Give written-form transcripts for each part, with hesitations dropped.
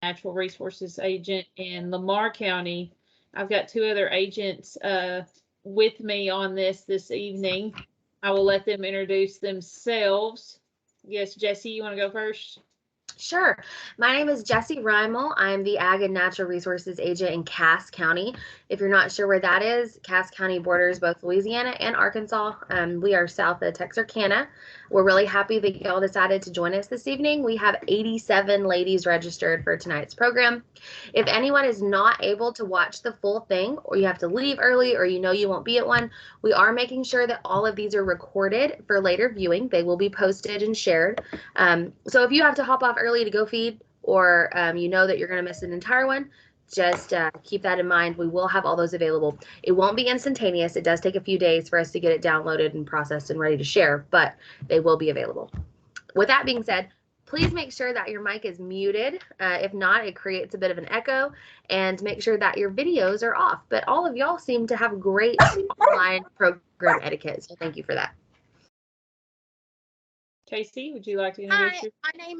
Natural Resources agent in Lamar County. I've got two other agents with me on this evening. I will let them introduce themselves. Yes, Jesse, you want to go first? Sure. My name is Jessie Reimel. I'm the Ag and Natural Resources agent in Cass County. If you're not sure where that is, Cass County borders both Louisiana and Arkansas. We are south of Texarkana. We're really happy that y'all decided to join us this evening. We have 87 ladies registered for tonight's program. If anyone is not able to watch the full thing, or you have to leave early, or you know you won't be at one, we are making sure that all of these are recorded for later viewing. They will be posted and shared. So if you have to hop off early to go feed, or you know that you're going to miss an entire one, just keep that in mind. We will have all those available. It won't be instantaneous. It does take a few days for us to get it downloaded and processed and ready to share, but they will be available. With that being said, please make sure that your mic is muted. If not, it creates a bit of an echo, and make sure that your videos are off. But all of y'all seem to have great online program etiquette, so thank you for that. Casey, would you like to introduce yourself? Hi,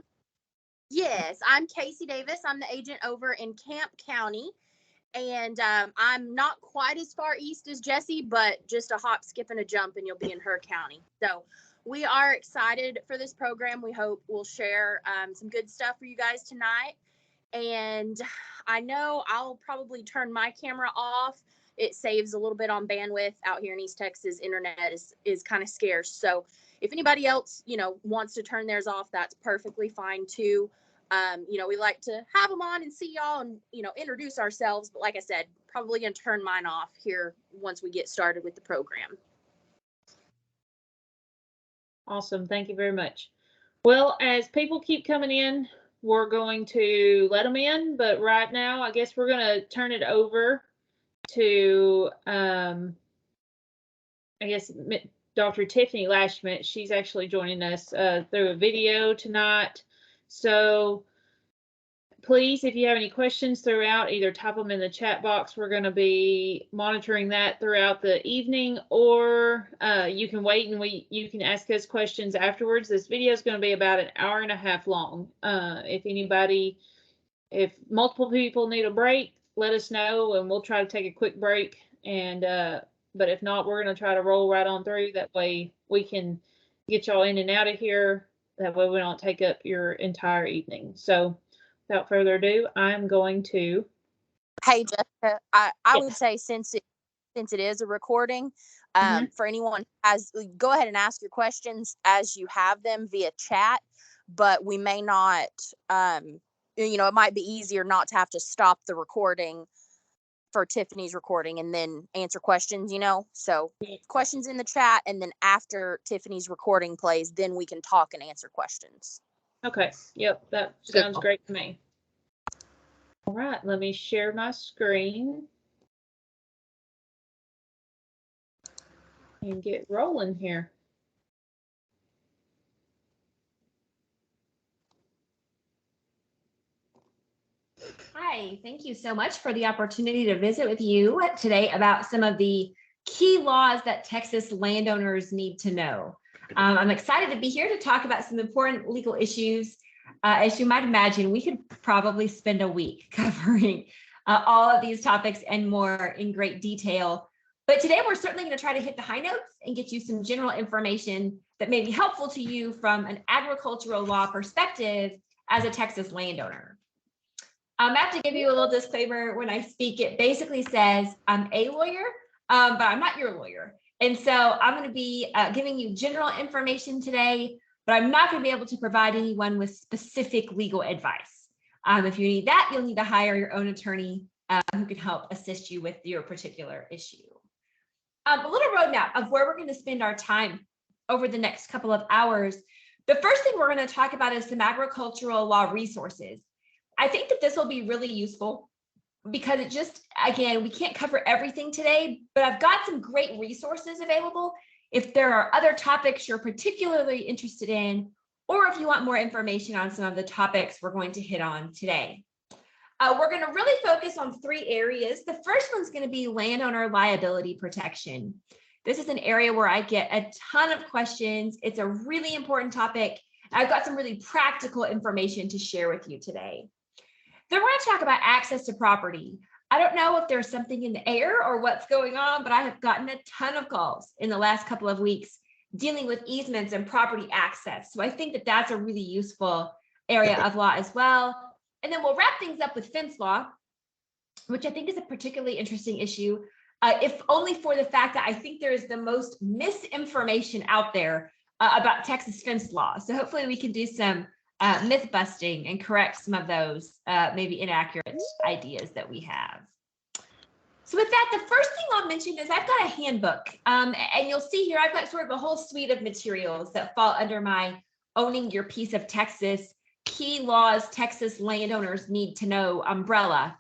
yes, I'm Casey Davis. I'm the agent over in Camp County, and I'm not quite as far east as Jessie, but just a hop, skip, and a jump, and you'll be in her county. So we are excited for this program. We hope we'll share some good stuff for you guys tonight. And I know I'll probably turn my camera off. It saves a little bit on bandwidth. Out here in East Texas, internet is kind of scarce. So if anybody else, wants to turn theirs off, that's perfectly fine too. We like to have them on and see y'all and, introduce ourselves. But like I said, probably going to turn mine off here once we get started with the program. Awesome. Thank you very much. Well, as people keep coming in, we're going to let them in. But right now, I guess we're going to turn it over to, Dr. Tiffany Lashman. She's actually joining us through a video tonight. So please, if you have any questions throughout, either type them in the chat box. We're going to be monitoring that throughout the evening, or you can wait and you can ask us questions afterwards. This video is going to be about an hour and a half long. If multiple people need a break, let us know and we'll try to take a quick break. But if not, we're going to try to roll right on through. That way we can get y'all in and out of here. That way we don't take up your entire evening. So without further ado, I'm going to. Hey, Jessica, I would say since it is a recording, for anyone go ahead and ask your questions as you have them via chat, but we may not, it might be easier not to have to stop the recording for Tiffany's recording and then answer questions, so questions in the chat, and then after Tiffany's recording plays, then we can talk and answer questions. Okay. Yep. That sounds great to me. All right. Let me share my screen and get rolling here. Hi, thank you so much for the opportunity to visit with you today about some of the key laws that Texas landowners need to know. I'm excited to be here to talk about some important legal issues. As you might imagine, we could probably spend a week covering all of these topics and more in great detail. But today we're certainly going to try to hit the high notes and get you some general information that may be helpful to you from an agricultural law perspective as a Texas landowner. I have to give you a little disclaimer when I speak. It basically says I'm a lawyer, but I'm not your lawyer. And so I'm going to be giving you general information today, but I'm not going to be able to provide anyone with specific legal advice. If you need that, you'll need to hire your own attorney who can help assist you with your particular issue. A little roadmap of where we're going to spend our time over the next couple of hours. The first thing we're going to talk about is some agricultural law resources. I think that this will be really useful because again, we can't cover everything today, but I've got some great resources available if there are other topics you're particularly interested in, or if you want more information on some of the topics we're going to hit on today. We're going to really focus on three areas. The first one's going to be landowner liability protection. This is an area where I get a ton of questions. It's a really important topic. I've got some really practical information to share with you today. Then we're going to talk about access to property. I don't know if there's something in the air or what's going on, but I have gotten a ton of calls in the last couple of weeks dealing with easements and property access. So I think that that's a really useful area of law as well. And then we'll wrap things up with fence law, which I think is a particularly interesting issue, if only for the fact that I think there is the most misinformation out there about Texas fence law. So hopefully we can do some myth busting and correct some of those maybe inaccurate ideas that we have. So with that, the first thing I'll mention is I've got a handbook, and you'll see here I've got sort of a whole suite of materials that fall under my Owning Your Piece of Texas Key Laws Texas Landowners Need to Know umbrella.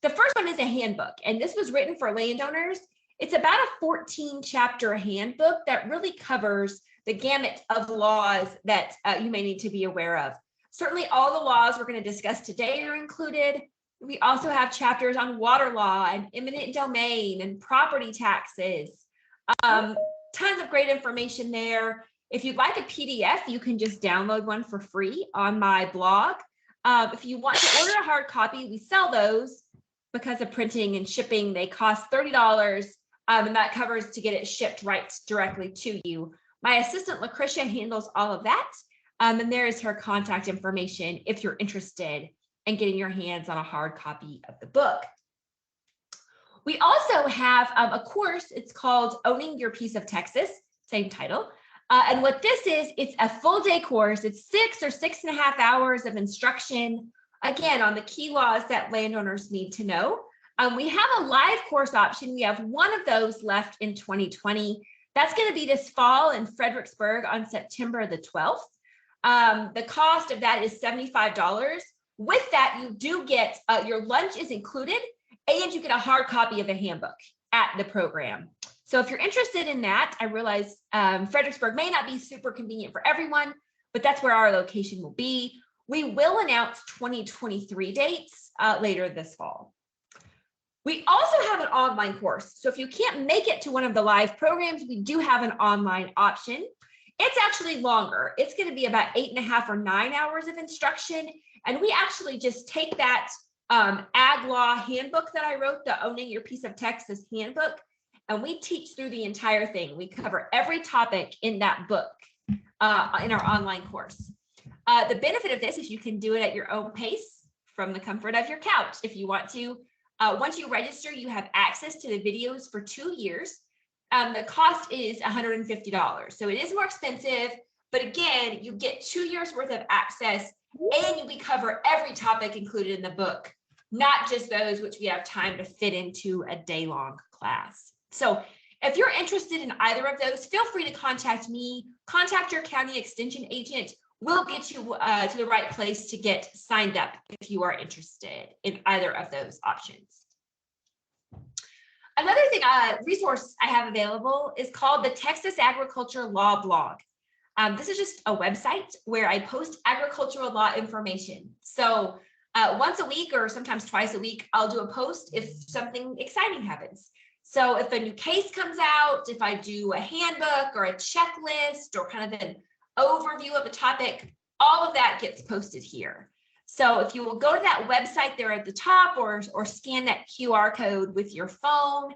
The first one is a handbook, and this was written for landowners. It's about a 14-chapter handbook that really covers the gamut of laws that you may need to be aware of. Certainly all the laws we're going to discuss today are included. We also have chapters on water law and eminent domain and property taxes. Tons of great information there. If you'd like a PDF, you can just download one for free on my blog. If you want to order a hard copy, we sell those. Because of printing and shipping, they cost $30, and that covers to get it shipped right directly to you. My assistant, Lucretia, handles all of that, and there is her contact information if you're interested in getting your hands on a hard copy of the book. We also have a course. It's called Owning Your Piece of Texas, same title. And what this is, it's a full day course. It's 6 or 6.5 hours of instruction, again, on the key laws that landowners need to know. We have a live course option. We have one of those left in 2020. That's going to be this fall in Fredericksburg on September the 12th. The cost of that is $75. With that, you do get, your lunch is included, and you get a hard copy of a handbook at the program. So if you're interested in that, I realize Fredericksburg may not be super convenient for everyone, but that's where our location will be. We will announce 2023 dates later this fall. We also have an online course. So if you can't make it to one of the live programs, we do have an online option. It's actually longer. It's going to be about 8.5 or 9 hours of instruction. And we actually just take that ag law handbook that I wrote, the Owning Your Piece of Texas handbook, and we teach through the entire thing. We cover every topic in that book in our online course. The benefit of this is you can do it at your own pace from the comfort of your couch. If you want to, once you register, you have access to the videos for 2 years. The cost is $150. So it is more expensive, but again, you get 2 years worth of access, and we cover every topic included in the book, not just those which we have time to fit into a day-long class. So if you're interested in either of those, feel free to contact me, contact your county extension agent. We'll get you to the right place to get signed up if you are interested in either of those options. Another thing, resource I have available is called the Texas Agriculture Law Blog. This is just a website where I post agricultural law information. So once a week or sometimes twice a week, I'll do a post if something exciting happens. So if a new case comes out, if I do a handbook or a checklist or kind of an overview of a topic, all of that gets posted here. So if you will go to that website there at the top or scan that QR code with your phone,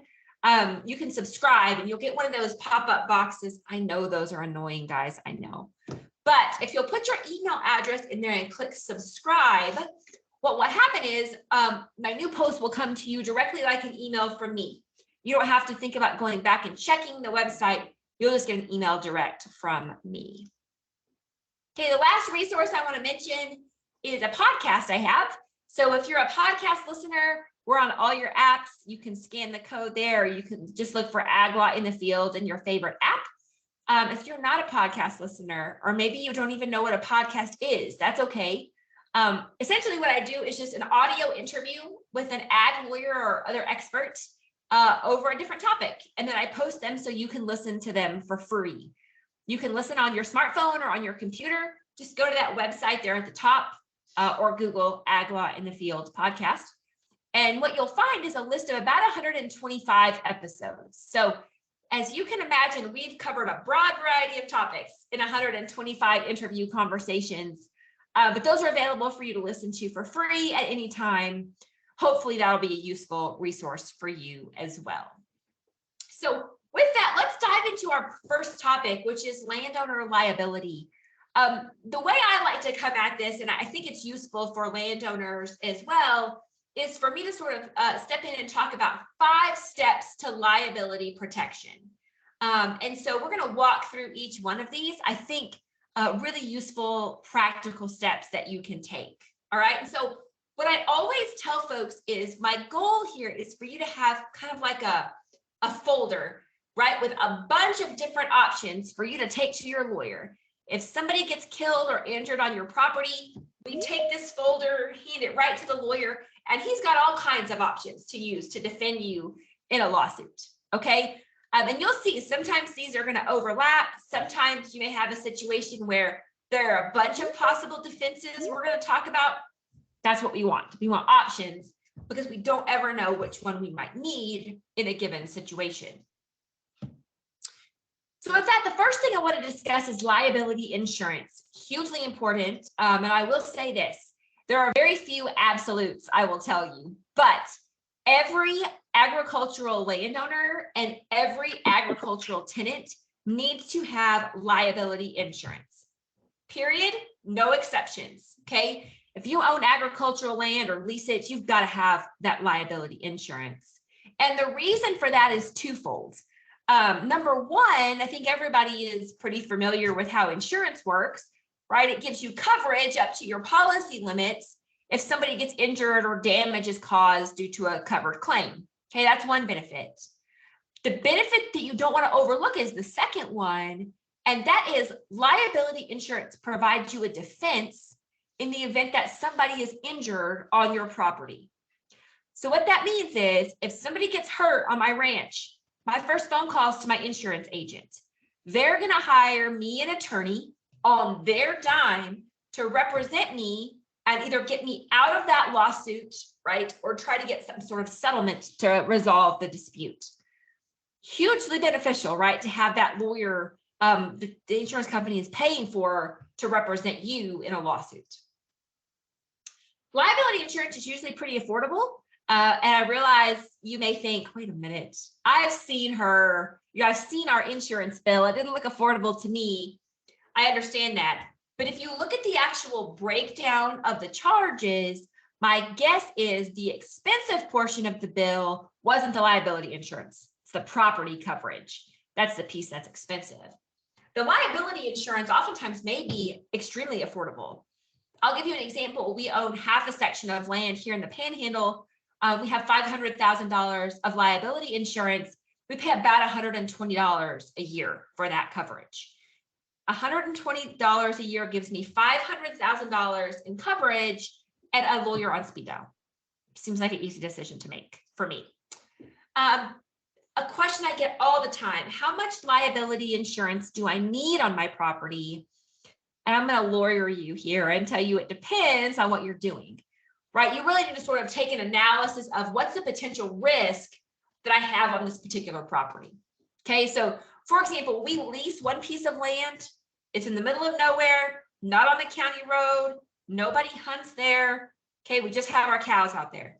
you can subscribe and you'll get one of those pop-up boxes. I know those are annoying, guys, I know. But if you'll put your email address in there and click subscribe, what will happen is my new post will come to you directly like an email from me. You don't have to think about going back and checking the website. You'll just get an email direct from me. Okay, the last resource I want to mention is a podcast I have. So if you're a podcast listener, we're on all your apps. You can scan the code there. You can just look for Ag Law in the Field in your favorite app. If you're not a podcast listener, or maybe you don't even know what a podcast is, that's okay. Essentially what I do is just an audio interview with an ag lawyer or other expert over a different topic. And then I post them so you can listen to them for free. You can listen on your smartphone or on your computer. Just go to that website there at the top or Google Ag Law in the Field podcast. And what you'll find is a list of about 125 episodes. So as you can imagine, we've covered a broad variety of topics in 125 interview conversations. But those are available for you to listen to for free at any time. Hopefully that'll be a useful resource for you as well. So with that, let's dive into our first topic, which is landowner liability. The way I like to come at this, and I think it's useful for landowners as well, is for me to sort of step in and talk about 5 steps to liability protection. And so we're going to walk through each one of these. I think really useful practical steps that you can take. All right. And so what I always tell folks is my goal here is for you to have kind of like a folder, right, with a bunch of different options for you to take to your lawyer. If somebody gets killed or injured on your property, we take this folder, hand it right to the lawyer, and he's got all kinds of options to use to defend you in a lawsuit. Okay. And you'll see sometimes these are going to overlap. Sometimes you may have a situation where there are a bunch of possible defenses we're going to talk about. That's what we want. We want options because we don't ever know which one we might need in a given situation. So with that, the first thing I want to discuss is liability insurance. Hugely important. And I will say this, there are very few absolutes, I will tell you, but every agricultural landowner and every agricultural tenant needs to have liability insurance. Period. No exceptions. Okay. If you own agricultural land or lease it, you've got to have that liability insurance. And the reason for that is twofold. Number one, I think everybody is pretty familiar with how insurance works, right? It gives you coverage up to your policy limits if somebody gets injured or damage is caused due to a covered claim. Okay, that's one benefit. The benefit that you don't want to overlook is the second one, and that is liability insurance provides you a defense in the event that somebody is injured on your property. So what that means is if somebody gets hurt on my ranch, my first phone call is to my insurance agent. They're going to hire me an attorney on their dime to represent me and either get me out of that lawsuit, right, or try to get some sort of settlement to resolve the dispute. Hugely beneficial, right, to have that lawyer the insurance company is paying for to represent you in a lawsuit. Liability insurance is usually pretty affordable. And I realize you may think, wait a minute, I've seen our insurance bill. It didn't look affordable to me. I understand that. But if you look at the actual breakdown of the charges, my guess is the expensive portion of the bill wasn't the liability insurance. It's the property coverage. That's the piece that's expensive. The liability insurance oftentimes may be extremely affordable. I'll give you an example. We own half a section of land here in the Panhandle. We have $500,000 of liability insurance. We pay about $120 a year for that coverage. $120 a year gives me $500,000 in coverage and a lawyer on speed dial. Seems like an easy decision to make for me. A question I get all the time, how much liability insurance do I need on my property? And I'm going to lawyer you here and tell you it depends on what you're doing, right? You really need to sort of take an analysis of what's the potential risk that I have on this particular property. Okay, so for example, we lease one piece of land. It's in the middle of nowhere, not on the county road. Nobody hunts there. Okay, we just have our cows out there.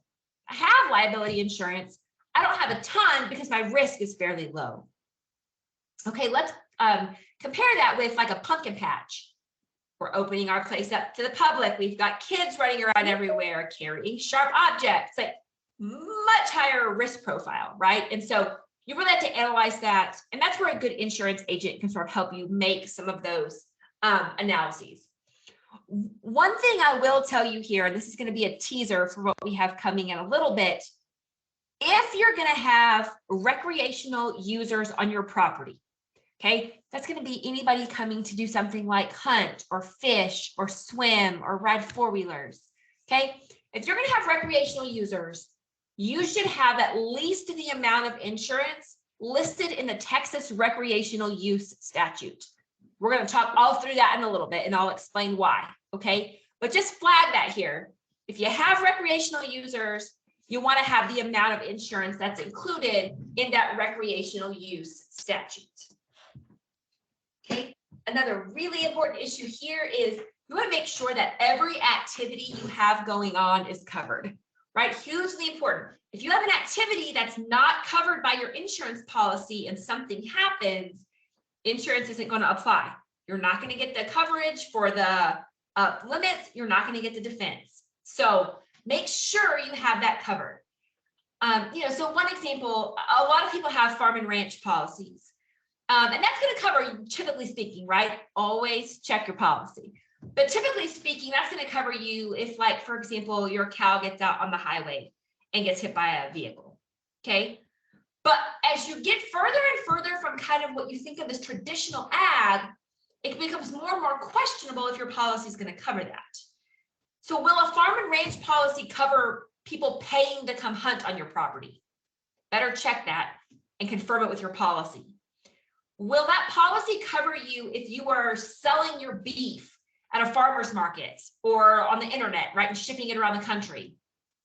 I have liability insurance. I don't have a ton because my risk is fairly low. Okay, let's compare that with like a pumpkin patch. We're opening our place up to the public. We've got kids running around everywhere, carrying sharp objects, like much higher risk profile, right? And so you really have to analyze that. And that's where a good insurance agent can sort of help you make some of those analyses. One thing I will tell you here, and this is going to be a teaser for what we have coming in a little bit, if you're going to have recreational users on your property, okay, that's going to be anybody coming to do something like hunt or fish or swim or ride four-wheelers, okay? If you're going to have recreational users, you should have at least the amount of insurance listed in the Texas recreational use statute. We're going to talk all through that in a little bit, and I'll explain why, okay? But just flag that here. If you have recreational users, you want to have the amount of insurance that's included in that recreational use statute. Okay. Another really important issue here is you want to make sure that every activity you have going on is covered, right? Hugely important. If you have an activity that's not covered by your insurance policy and something happens, insurance isn't going to apply. You're not going to get the coverage for the limits. You're not going to get the defense. So make sure you have that covered. So one example, a lot of people have farm and ranch policies. And that's going to cover you, typically speaking, right? Always check your policy. But typically speaking, that's going to cover you if, like, for example, your cow gets out on the highway and gets hit by a vehicle, okay? But as you get further and further from kind of what you think of as traditional ag, it becomes more and more questionable if your policy is going to cover that. So will a farm and ranch policy cover people paying to come hunt on your property? Better check that and confirm it with your policy. Will that policy cover you if you are selling your beef at a farmer's market or on the internet, right, and shipping it around the country?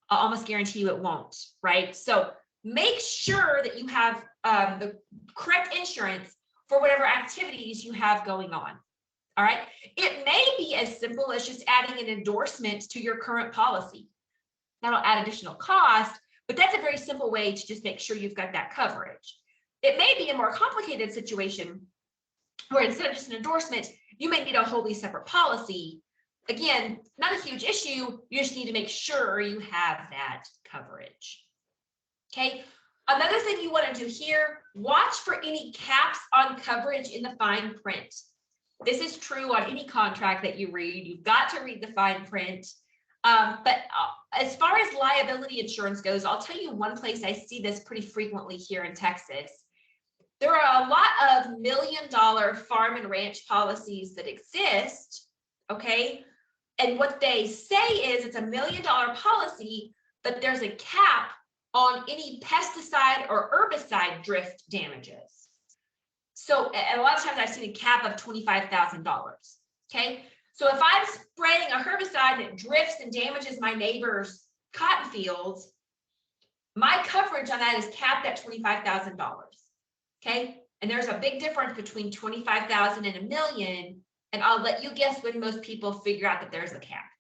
I'll almost guarantee you it won't, right? So make sure that you have the correct insurance for whatever activities you have going on, all right? It may be as simple as just adding an endorsement to your current policy. That'll add additional cost, but that's a very simple way to just make sure you've got that coverage. It may be a more complicated situation where instead of just an endorsement, you may need a wholly separate policy. Again, not a huge issue. You just need to make sure you have that coverage. Okay. Another thing you want to do here, watch for any caps on coverage in the fine print. This is true on any contract that you read. You've got to read the fine print. But as far as liability insurance goes, I'll tell you one place I see this pretty frequently here in Texas. There are a lot of $1 million farm and ranch policies that exist, okay? And what they say is it's $1 million policy, but there's a cap on any pesticide or herbicide drift damages. So a lot of times I've seen a cap of $25,000, okay? So if I'm spraying a herbicide and it drifts and damages my neighbor's cotton fields, my coverage on that is capped at $25,000. Okay, and there's a big difference between 25,000 and $1 million, and I'll let you guess when most people figure out that there's a cap.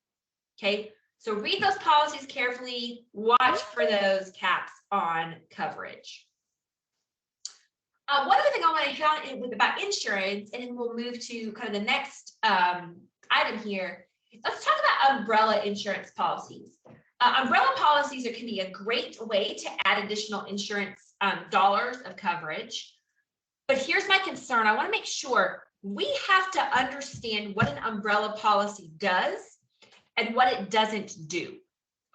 Okay, so read those policies carefully, watch for those caps on coverage. One other thing I want to hit on about insurance, and then we'll move to kind of the next item here. Let's talk about umbrella insurance policies. Umbrella policies can be a great way to add additional insurance dollars of coverage. But here's my concern. I want to make sure we have to understand what an umbrella policy does and what it doesn't do.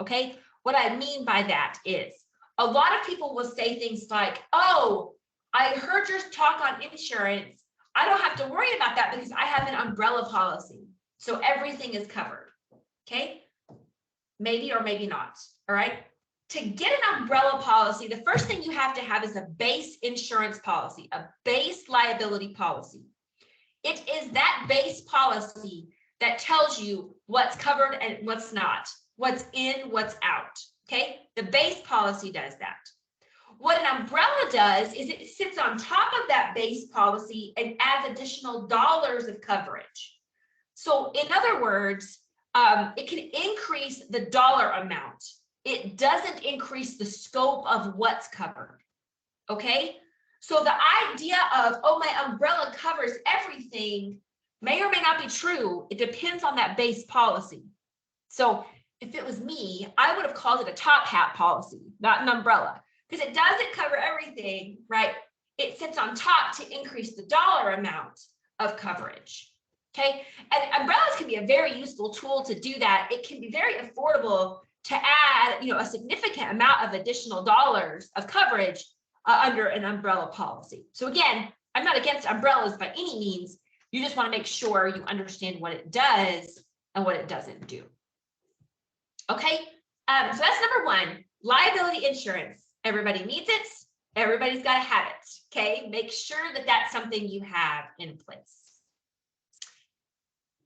Okay? What I mean by that is a lot of people will say things like, oh, I heard your talk on insurance. I don't have to worry about that because I have an umbrella policy. So everything is covered. Okay? Maybe or maybe not. All right? To get an umbrella policy, the first thing you have to have is a base insurance policy, a base liability policy. It is that base policy that tells you what's covered and what's not, what's in, what's out, okay? The base policy does that. What an umbrella does is it sits on top of that base policy and adds additional dollars of coverage. So in other words, it can increase the dollar amount. It doesn't increase the scope of what's covered, okay? So the idea of, oh, my umbrella covers everything may or may not be true. It depends on that base policy. So if it was me, I would have called it a top hat policy, not an umbrella, because it doesn't cover everything, right? It sits on top to increase the dollar amount of coverage, okay? And umbrellas can be a very useful tool to do that. It can be very affordable to add, a significant amount of additional dollars of coverage under an umbrella policy. So again, I'm not against umbrellas by any means. You just want to make sure you understand what it does and what it doesn't do. Okay, so that's number one, liability insurance. Everybody needs it. Everybody's got to have it. Okay, make sure that that's something you have in place.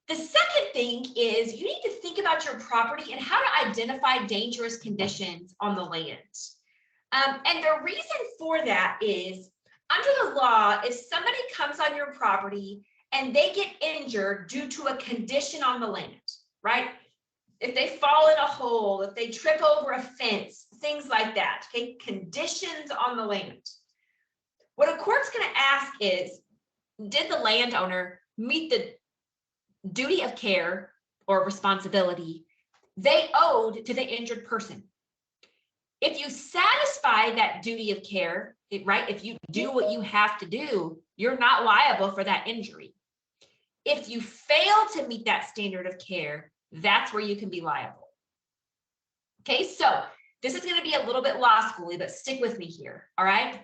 The second thing is you need to think about your property and how to identify dangerous conditions on the land. And the reason for that is under the law, if somebody comes on your property and they get injured due to a condition on the land, right? If they fall in a hole, if they trip over a fence, things like that, okay? Conditions on the land. What a court's going to ask is, did the landowner meet the duty of care or responsibility they owed to the injured person? If you satisfy that duty of care, right? If you do what you have to do, you're not liable for that injury. If you fail to meet that standard of care, that's where you can be liable. Okay, so this is going to be a little bit law schooly, but stick with me here, all right?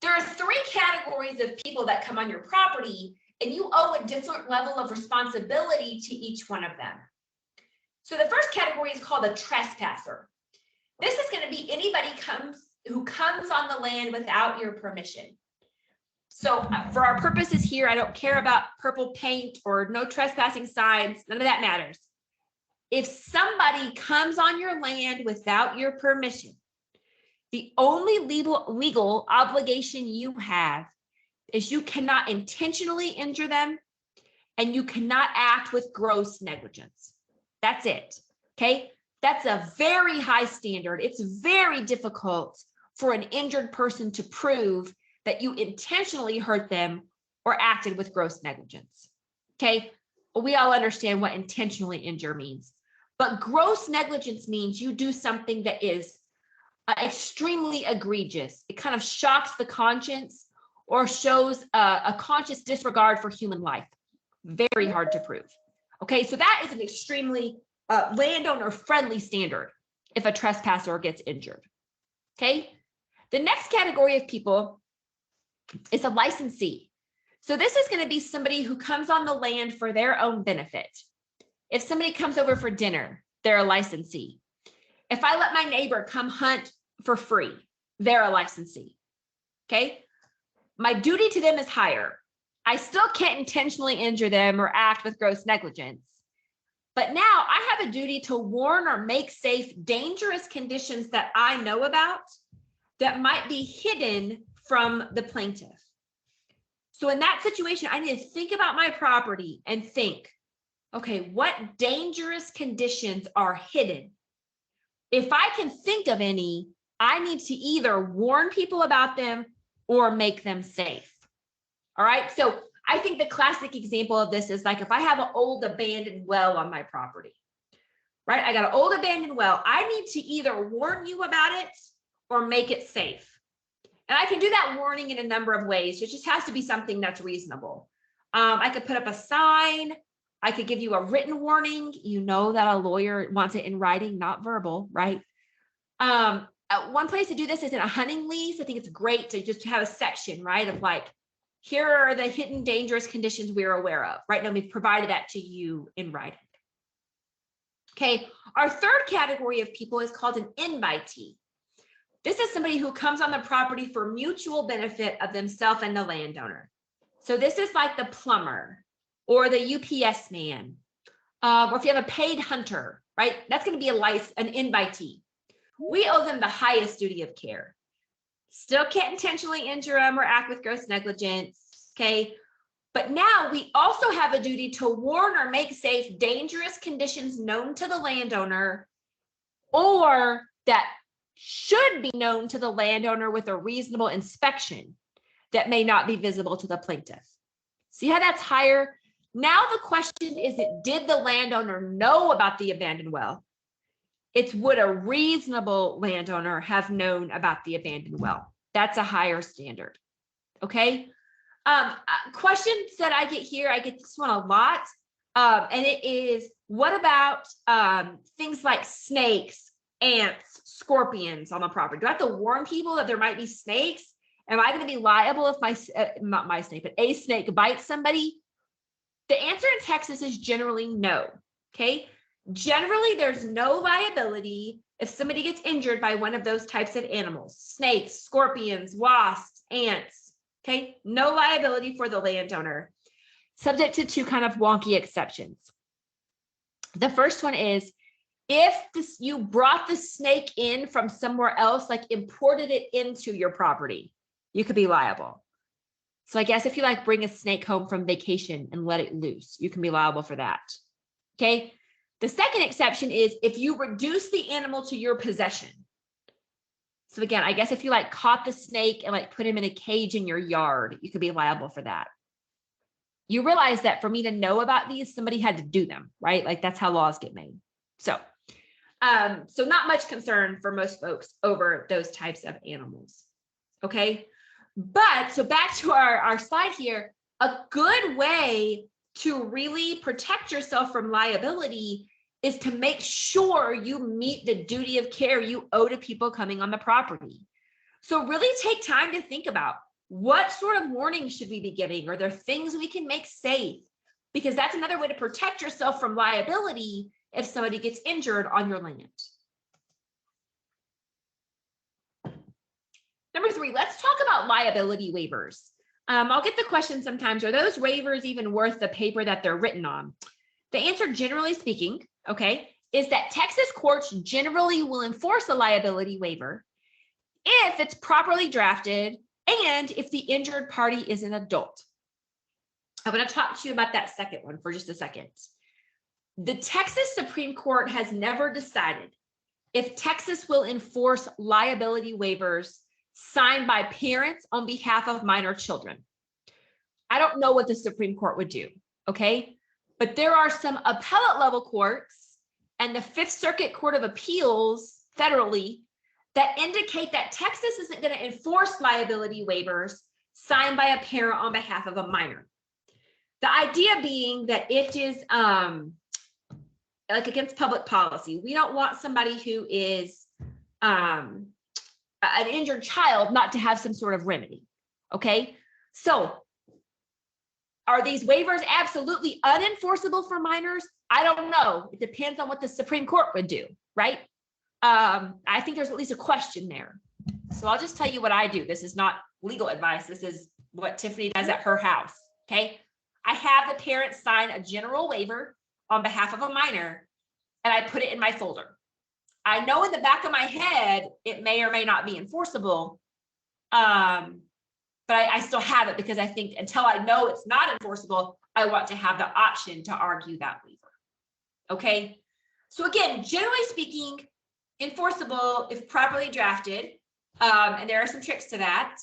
There are 3 categories of people that come on your property, and you owe a different level of responsibility to each one of them. So the first category is called a trespasser. This is going to be anybody who comes on the land without your permission. So for our purposes here, I don't care about purple paint or no trespassing signs. None of that matters. If somebody comes on your land without your permission, the only legal obligation you have is you cannot intentionally injure them, and you cannot act with gross negligence. That's it, okay? That's a very high standard. It's very difficult for an injured person to prove that you intentionally hurt them or acted with gross negligence, okay? Well, we all understand what intentionally injure means, but gross negligence means you do something that is extremely egregious. It kind of shocks the conscience or shows a conscious disregard for human life. Very hard to prove. Okay, so that is an extremely landowner-friendly standard if a trespasser gets injured. Okay, the next category of people is a licensee. So this is going to be somebody who comes on the land for their own benefit. If somebody comes over for dinner, they're a licensee. If I let my neighbor come hunt for free, they're a licensee. Okay, my duty to them is higher. I still can't intentionally injure them or act with gross negligence. But now I have a duty to warn or make safe dangerous conditions that I know about that might be hidden from the plaintiff. So in that situation, I need to think about my property and think, okay, what dangerous conditions are hidden? If I can think of any, I need to either warn people about them or make them safe. All right, so I think the classic example of this is like if I have an old abandoned well on my property, right? I got an old abandoned well. I need to either warn you about it or make it safe. And I can do that warning in a number of ways. It just has to be something that's reasonable. I could put up a sign. I could give you a written warning. You know that a lawyer wants it in writing, not verbal, right? One place to do this is in a hunting lease. I think it's great to just have a section, right, of like, here are the hidden dangerous conditions we're aware of. Right now, we've provided that to you in writing. Okay, our third category of people is called an invitee. This is somebody who comes on the property for mutual benefit of themselves and the landowner. So this is like the plumber or the UPS man, or if you have a paid hunter, right? That's going to be an invitee. We owe them the highest duty of care. Still can't intentionally injure them or act with gross negligence, okay? But now we also have a duty to warn or make safe dangerous conditions known to the landowner or that should be known to the landowner with a reasonable inspection that may not be visible to the plaintiff. See how that's higher? Now the question isn't, did the landowner know about the abandoned well? It's would a reasonable landowner have known about the abandoned well? That's a higher standard, okay? Questions that I get here, I get this one a lot, and it is, what about things like snakes, ants, scorpions on the property? Do I have to warn people that there might be snakes? Am I going to be liable if not my snake, but a snake bites somebody? The answer in Texas is generally no, okay? Generally, there's no liability if somebody gets injured by one of those types of animals, snakes, scorpions, wasps, ants, okay? No liability for the landowner, subject to two kind of wonky exceptions. The first one is if you brought the snake in from somewhere else, like imported it into your property, you could be liable. So I guess if you like bring a snake home from vacation and let it loose, you can be liable for that. Okay. The second exception is if you reduce the animal to your possession. So again, I guess if you like caught the snake and like put him in a cage in your yard, you could be liable for that. You realize that for me to know about these, somebody had to do them, right? Like that's how laws get made. So not much concern for most folks over those types of animals. Okay. But so back to our slide here, a good way to really protect yourself from liability is to make sure you meet the duty of care you owe to people coming on the property. So really take time to think about what sort of warnings should we be giving? Are there things we can make safe? Because that's another way to protect yourself from liability if somebody gets injured on your land. Number 3, let's talk about liability waivers. I'll get the question sometimes, are those waivers even worth the paper that they're written on? The answer, generally speaking, okay, is that Texas courts generally will enforce a liability waiver if it's properly drafted and if the injured party is an adult. I'm going to talk to you about that second one for just a second. The Texas Supreme Court has never decided if Texas will enforce liability waivers signed by parents on behalf of minor children. I don't know what the Supreme Court would do, okay? But there are some appellate level courts and the Fifth Circuit Court of Appeals federally that indicate that Texas isn't going to enforce liability waivers signed by a parent on behalf of a minor. The idea being that it is like against public policy. We don't want somebody who is an injured child not to have some sort of remedy, okay? So are these waivers absolutely unenforceable for minors? I don't know. It depends on what the Supreme Court would do, right? I think there's at least a question there. So I'll just tell you what I do. This is not legal advice. This is what Tiffany does at her house, okay? I have the parents sign a general waiver on behalf of a minor, and I put it in my folder. I know in the back of my head, it may or may not be enforceable, but I still have it because I think until I know it's not enforceable, I want to have the option to argue that waiver. Okay. So again, generally speaking, enforceable if properly drafted. And there are some tricks to that.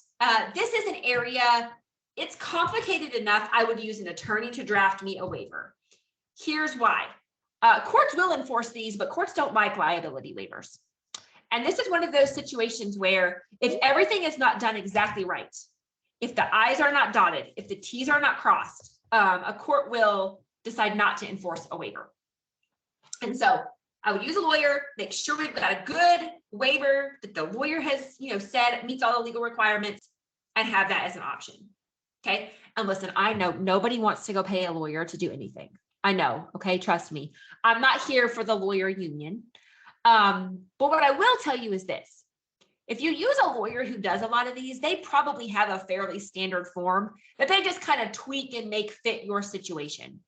This is an area, it's complicated enough. I would use an attorney to draft me a waiver. Here's why. Courts will enforce these, but courts don't like liability waivers. And this is one of those situations where if everything is not done exactly right, if the I's are not dotted, if the T's are not crossed, a court will decide not to enforce a waiver. And so I would use a lawyer, make sure we've got a good waiver that the lawyer has, said meets all the legal requirements, and have that as an option. Okay. And listen, I know nobody wants to go pay a lawyer to do anything. I know. Okay. Trust me. I'm not here for the lawyer union. But what I will tell you is this. If you use a lawyer who does a lot of these, they probably have a fairly standard form that they just kind of tweak and make fit your situation.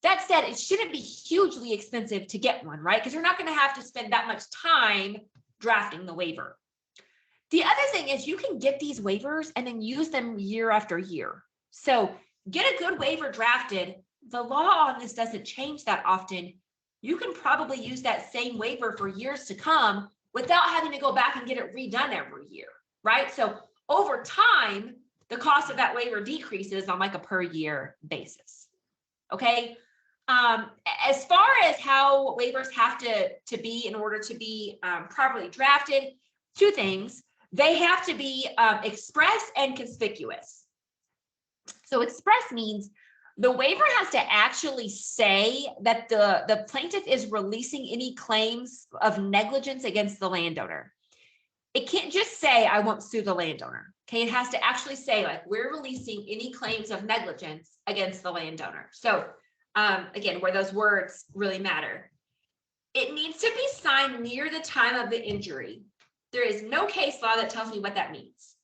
That said, it shouldn't be hugely expensive to get one, right? Because you're not going to have to spend that much time drafting the waiver. The other thing is you can get these waivers and then use them year after year. So get a good waiver drafted. The law on this doesn't change that often. You can probably use that same waiver for years to come without having to go back and get it redone every year, right? So over time, the cost of that waiver decreases on like a per year basis, okay? As far as how waivers have to be in order to be properly drafted, two things. They have to be express and conspicuous. So express means the waiver has to actually say that the plaintiff is releasing any claims of negligence against the landowner. It can't just say, I won't sue the landowner. Okay, it has to actually say, like, we're releasing any claims of negligence against the landowner. So again, where those words really matter. It needs to be signed near the time of the injury. There is no case law that tells me what that means.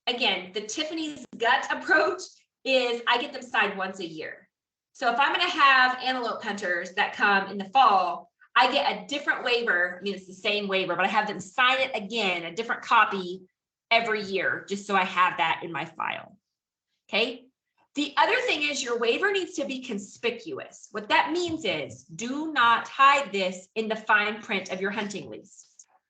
Again, the Tiffany's gut approach is I get them signed once a year. So if I'm going to have antelope hunters that come in the fall, I get a different waiver. I mean, it's the same waiver, but I have them sign it again, a different copy every year, just so I have that in my file. Okay. The other thing is your waiver needs to be conspicuous. What that means is do not hide this in the fine print of your hunting lease.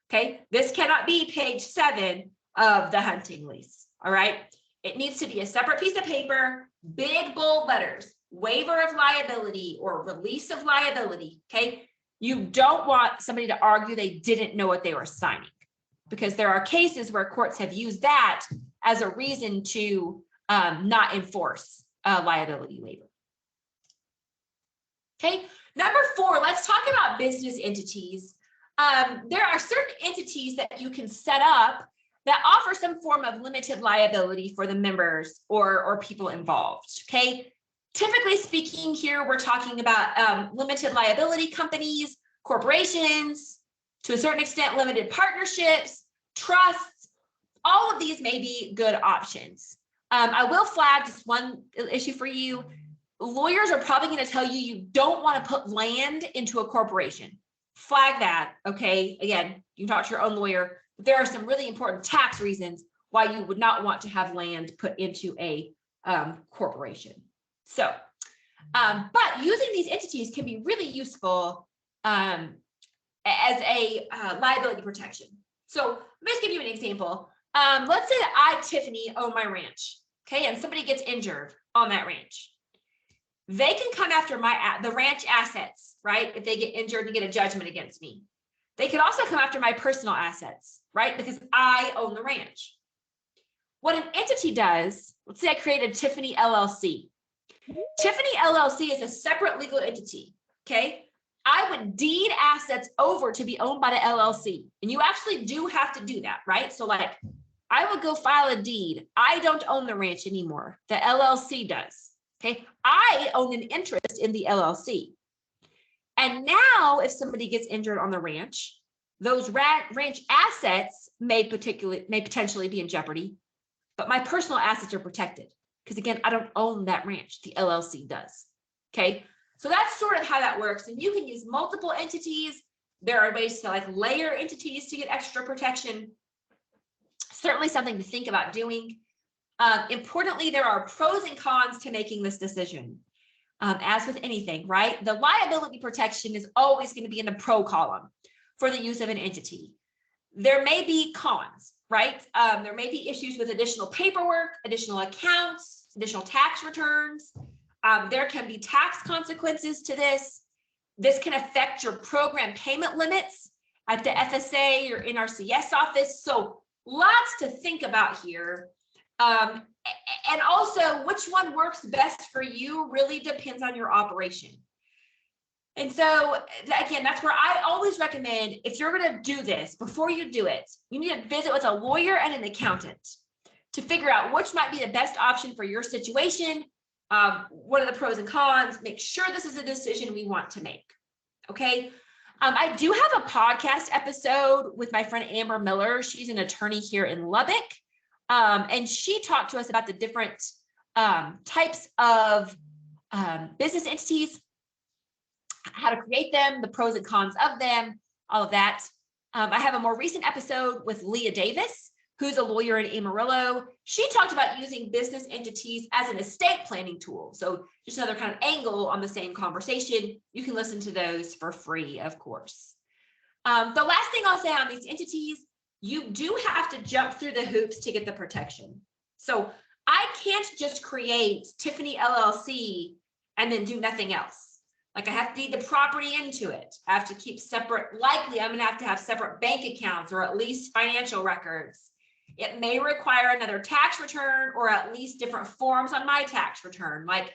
Okay. This cannot be page 7 of the hunting lease. All right. It needs to be a separate piece of paper, big bold letters, waiver of liability or release of liability. Okay. You don't want somebody to argue they didn't know what they were signing, because there are cases where courts have used that as a reason to not enforce a liability waiver. Okay, number 4, let's talk about business entities. There are certain entities that you can set up that offer some form of limited liability for the members or people involved. Okay, typically speaking here, we're talking about limited liability companies, corporations, to a certain extent, limited partnerships, trusts. All of these may be good options. I will flag just one issue for you. Lawyers are probably going to tell you you don't want to put land into a corporation. Flag that, okay? Again, you can talk to your own lawyer. But there are some really important tax reasons why you would not want to have land put into a corporation. So, but using these entities can be really useful as a liability protection. So let me just give you an example. Let's say that I, Tiffany, own my ranch, okay, and somebody gets injured on that ranch. They can come after the ranch assets, right? If they get injured and get a judgment against me. They could also come after my personal assets, right? Because I own the ranch. What an entity does, let's say I created Tiffany LLC. Tiffany LLC is a separate legal entity, okay? I would deed assets over to be owned by the LLC. And you actually do have to do that, right? So like, I would go file a deed. I don't own the ranch anymore. The LLC does, okay? I own an interest in the LLC. And now if somebody gets injured on the ranch, those ranch assets may potentially be in jeopardy, but my personal assets are protected. Because again, I don't own that ranch, the LLC does, okay? So that's sort of how that works. And you can use multiple entities. There are ways to like layer entities to get extra protection. Certainly something to think about doing. Importantly, there are pros and cons to making this decision. As with anything, right? The liability protection is always going to be in the pro column for the use of an entity. There may be cons, right? There may be issues with additional paperwork, additional accounts, additional tax returns. There can be tax consequences to this. This can affect your program payment limits at the FSA or NRCS office. So lots to think about here. And also which one works best for you really depends on your operation. And so again, that's where I always recommend, if you're going to do this, before you do it, you need to visit with a lawyer and an accountant to figure out which might be the best option for your situation. What are the pros and cons? Make sure this is a decision we want to make. Okay. I do have a podcast episode with my friend Amber Miller. She's an attorney here in Lubbock. And she talked to us about the different types of business entities, how to create them, the pros and cons of them, all of that. I have a more recent episode with Leah Davis, who's a lawyer in Amarillo. She talked about using business entities as an estate planning tool. So just another kind of angle on the same conversation. You can listen to those for free, of course. The last thing I'll say on these entities, you do have to jump through the hoops to get the protection. So I can't just create Tiffany LLC and then do nothing else. Like I have to deed the property into it. I have to keep separate, likely I'm gonna have to have separate bank accounts or at least financial records. It may require another tax return or at least different forms on my tax return. Like,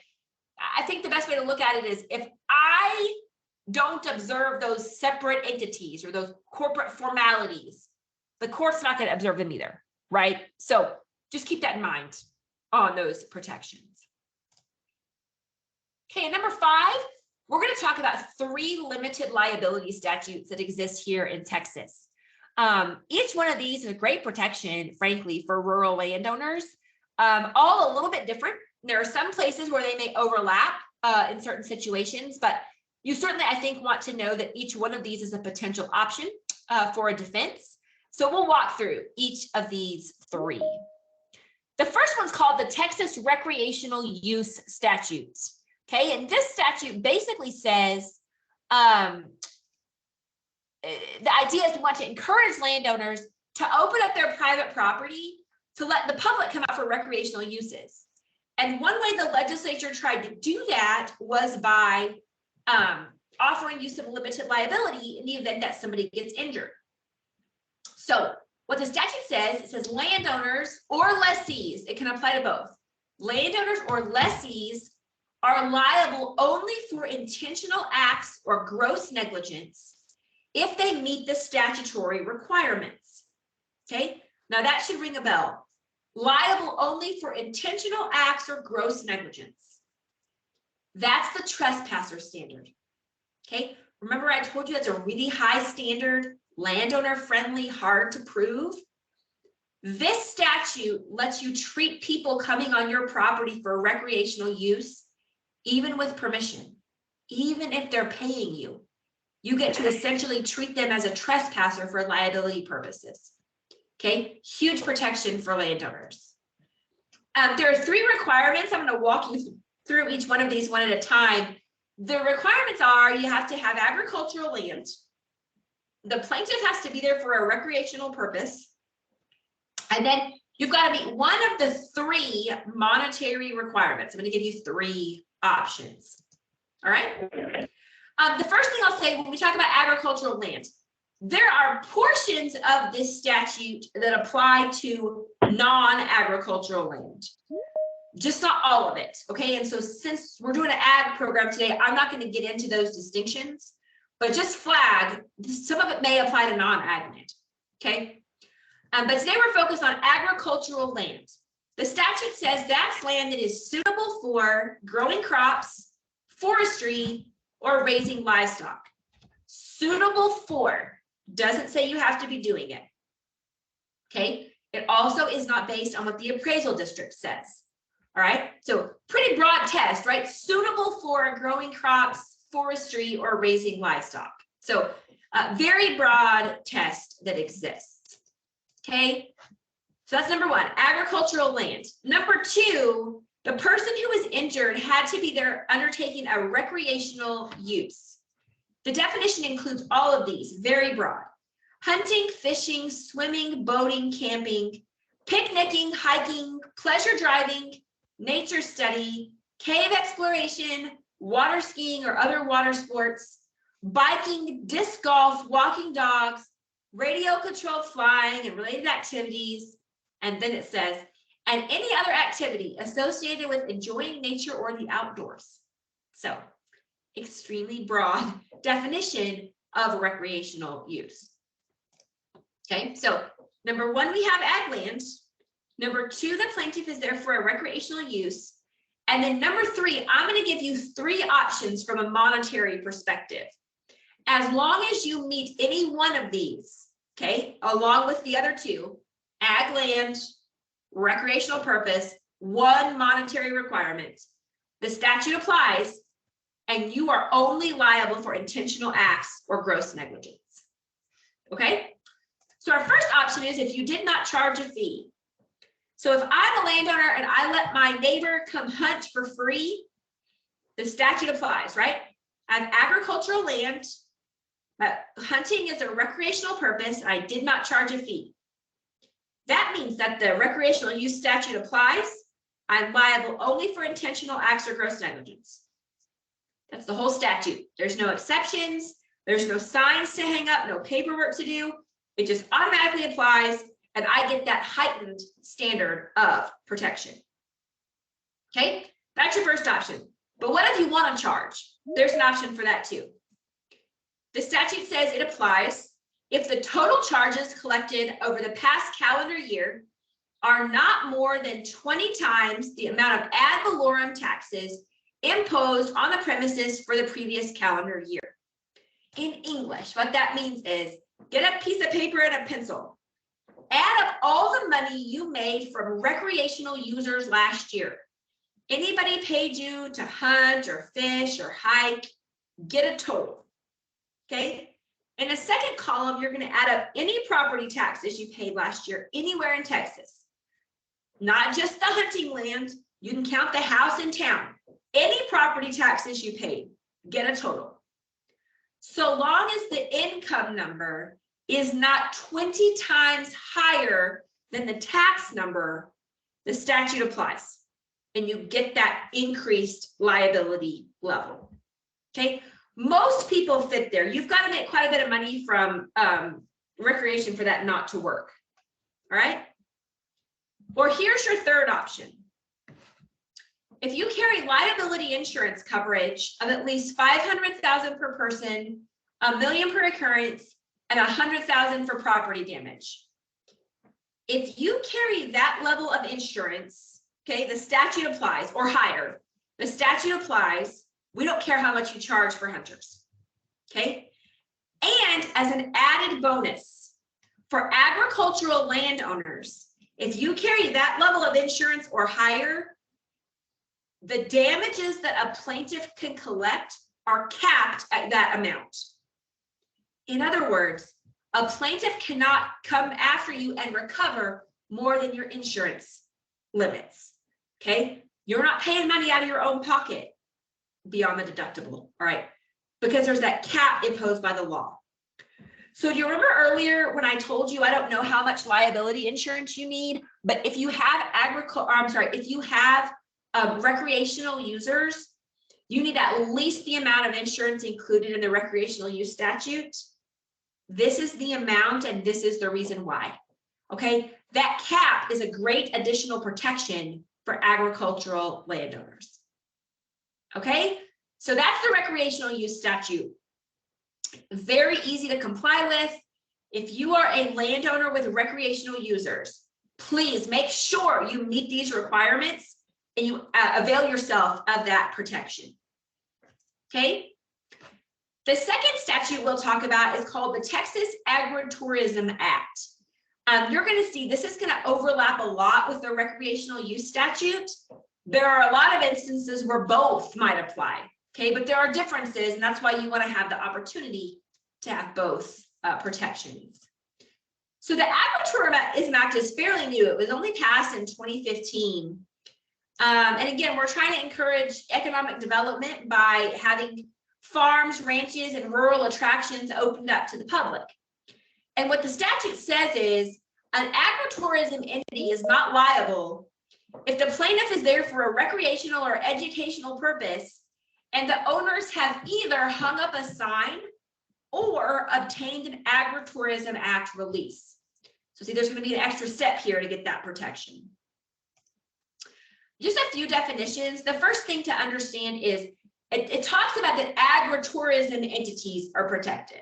I think the best way to look at it is if I don't observe those separate entities or those corporate formalities, the court's not going to observe them either, right? So just keep that in mind on those protections. Okay, number 5, we're going to talk about 3 limited liability statutes that exist here in Texas. Each one of these is a great protection, frankly, for rural landowners, all a little bit different. There are some places where they may overlap in certain situations, but you certainly, I think, want to know that each one of these is a potential option for a defense. So we'll walk through each of these 3. The first one's called the Texas Recreational Use Statutes. Okay, and this statute basically says the idea is we want to encourage landowners to open up their private property to let the public come out for recreational uses. And one way the legislature tried to do that was by offering use of limited liability in the event that somebody gets injured. So what the statute says, it says landowners or lessees, it can apply to both. Landowners or lessees are liable only for intentional acts or gross negligence if they meet the statutory requirements. Okay, now that should ring a bell. Liable only for intentional acts or gross negligence. That's the trespasser standard. Okay, remember I told you that's a really high standard, landowner friendly, hard to prove. This statute lets you treat people coming on your property for recreational use, even with permission, even if they're paying you. You get to essentially treat them as a trespasser for liability purposes. Okay, huge protection for landowners. There are 3 requirements. I'm going to walk you through each one of these one at a time. The requirements are you have to have agricultural land. The plaintiff has to be there for a recreational purpose. And then you've got to meet one of the 3 monetary requirements. I'm going to give you 3 options. All right. The first thing I'll say when we talk about agricultural land, there are portions of this statute that apply to non-agricultural land, just not all of it. Okay. And so since we're doing an ag program today, I'm not going to get into those distinctions, but just flag, some of it may apply to non-ag land. Okay. But today we're focused on agricultural land. The statute says that's land that is suitable for growing crops, forestry, or raising livestock. Suitable for doesn't say you have to be doing it. Okay. It also is not based on what the appraisal district says. All right. So pretty broad test, right? Suitable for growing crops, forestry, or raising livestock. So very broad test that exists. Okay. So that's number 1, agricultural land. Number 2, the person who was injured had to be there undertaking a recreational use. The definition includes all of these, very broad. Hunting, fishing, swimming, boating, camping, picnicking, hiking, pleasure driving, nature study, cave exploration, water skiing or other water sports, biking, disc golf, walking dogs, radio controlled flying and related activities. And then it says, and any other activity associated with enjoying nature or the outdoors. So extremely broad definition of recreational use. Okay, so number 1, we have ag land. Number 2, the plaintiff is there for a recreational use. And then number 3, I'm going to give you 3 options from a monetary perspective. As long as you meet any one of these, okay, along with the other 2, ag land, recreational purpose, 1 monetary requirement, the statute applies, and you are only liable for intentional acts or gross negligence. Okay, so our first option is if you did not charge a fee. So if I'm a landowner and I let my neighbor come hunt for free, the statute applies, right? I have agricultural land, but hunting is a recreational purpose, and I did not charge a fee. That means that the recreational use statute applies. I'm liable only for intentional acts or gross negligence. That's the whole statute. There's no exceptions. There's no signs to hang up, no paperwork to do. It just automatically applies, and I get that heightened standard of protection. Okay, that's your first option. But what if you want to charge? There's an option for that too. The statute says it applies if the total charges collected over the past calendar year are not more than 20 times the amount of ad valorem taxes imposed on the premises for the previous calendar year. In English, what that means is get a piece of paper and a pencil. Add up all the money you made from recreational users last year. Anybody paid you to hunt or fish or hike, get a total. Okay. In the second column, you're going to add up any property taxes you paid last year anywhere in Texas. not just the hunting land. You can count the house in town. Any property taxes you paid, get a total. So long as the income number is not 20 times higher than the tax number, the statute applies, and you get that increased liability level. Okay, most people fit there. You've got to make quite a bit of money from recreation for that not to work. All right. Or here's your third option. If you carry liability insurance coverage of at least $500,000 per person, $1 million per occurrence, and $100,000 for property damage. If you carry that level of insurance, okay, the statute applies, or higher. The statute applies. We don't care how much you charge for hunters. Okay. And as an added bonus for agricultural landowners, if you carry that level of insurance or higher, the damages that a plaintiff can collect are capped at that amount. In other words, a plaintiff cannot come after you and recover more than your insurance limits. Okay, you're not paying money out of your own pocket beyond the deductible. All right, because there's that cap imposed by the law. So do you remember earlier when I told you I don't know how much liability insurance you need, but if you have recreational users, you need at least the amount of insurance included in the recreational use statute. This is the amount, and this is the reason why. Okay, that cap is a great additional protection for agricultural landowners. Okay, so that's the recreational use statute. Very easy to comply with. If you are a landowner with recreational users, please make sure you meet these requirements and you avail yourself of that protection. Okay. The second statute we'll talk about is called the Texas Agritourism Act. You're going to see this is going to overlap a lot with the recreational use statute. There are a lot of instances where both might apply. Okay, but there are differences, and that's why you want to have the opportunity to have both protections. So the Agritourism Act is fairly new. It was only passed in 2015. And again, we're trying to encourage economic development by having farms, ranches, and rural attractions opened up to the public. And what the statute says is an agritourism entity is not liable if the plaintiff is there for a recreational or educational purpose and the owners have either hung up a sign or obtained an Agritourism Act release. So see, there's going to be an extra step here to get that protection. Just a few definitions. The first thing to understand is it talks about that agritourism entities are protected.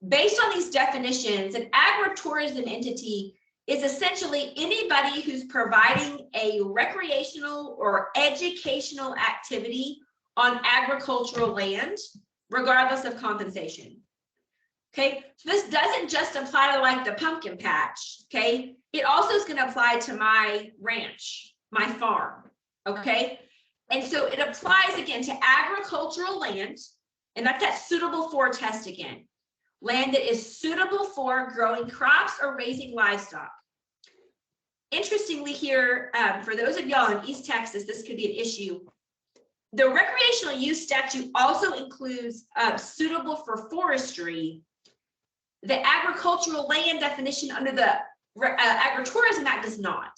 Based on these definitions, an agritourism entity is essentially anybody who's providing a recreational or educational activity on agricultural land, regardless of compensation. Okay, so this doesn't just apply to like the pumpkin patch. Okay, it also is going to apply to my ranch, my farm. Okay, and so it applies again to agricultural land, and that's that suitable for test again. Land that is suitable for growing crops or raising livestock. Interestingly here, for those of y'all in East Texas, this could be an issue. The recreational use statute also includes suitable for forestry. The agricultural land definition under the Agritourism Act does not.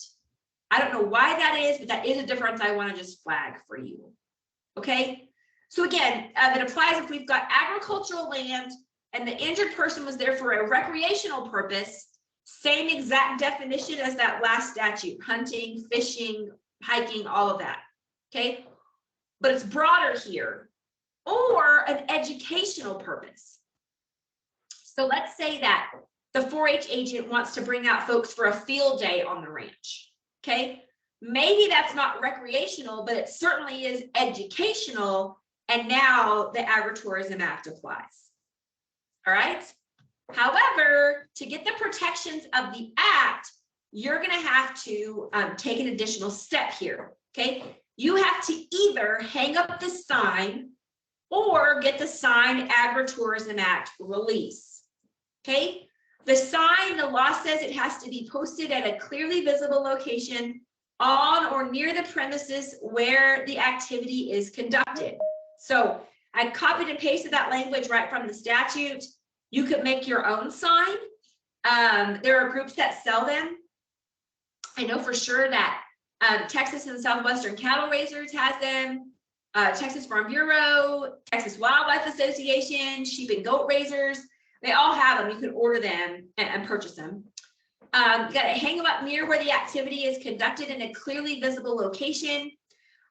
I don't know why that is, but that is a difference I want to just flag for you. Okay, so again, it applies if we've got agricultural land and the injured person was there for a recreational purpose, same exact definition as that last statute, hunting, fishing, hiking, all of that. Okay, but it's broader here, or an educational purpose. So let's say that the 4-H agent wants to bring out folks for a field day on the ranch. Okay, maybe that's not recreational, but it certainly is educational, and now the Agritourism Act applies. All right. However, to get the protections of the act, you're going to have to take an additional step here. Okay, you have to either hang up the sign or get the signed Agritourism Act release. Okay, the sign, the law says it has to be posted at a clearly visible location on or near the premises where the activity is conducted. So I copied and pasted that language right from the statute. You could make your own sign. There are groups that sell them. I know for sure that Texas and Southwestern Cattle Raisers has them. Texas Farm Bureau, Texas Wildlife Association, Sheep and Goat Raisers, they all have them. You can order them and purchase them. You got to hang them up near where the activity is conducted in a clearly visible location.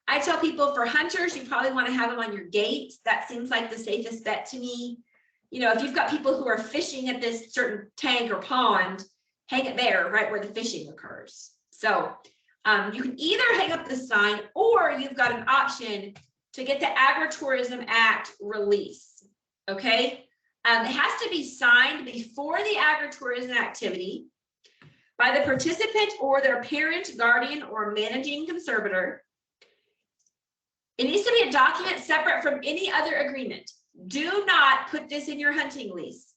I tell people for hunters, you probably want to have them on your gate. That seems like the safest bet to me. You know, if you've got people who are fishing at this certain tank or pond, hang it there, right where the fishing occurs. So you can either hang up the sign, or you've got an option to get the Agritourism Act release, okay? It has to be signed before the agritourism activity by the participant or their parent, guardian, or managing conservator. It needs to be a document separate from any other agreement. Do not put this in your hunting lease.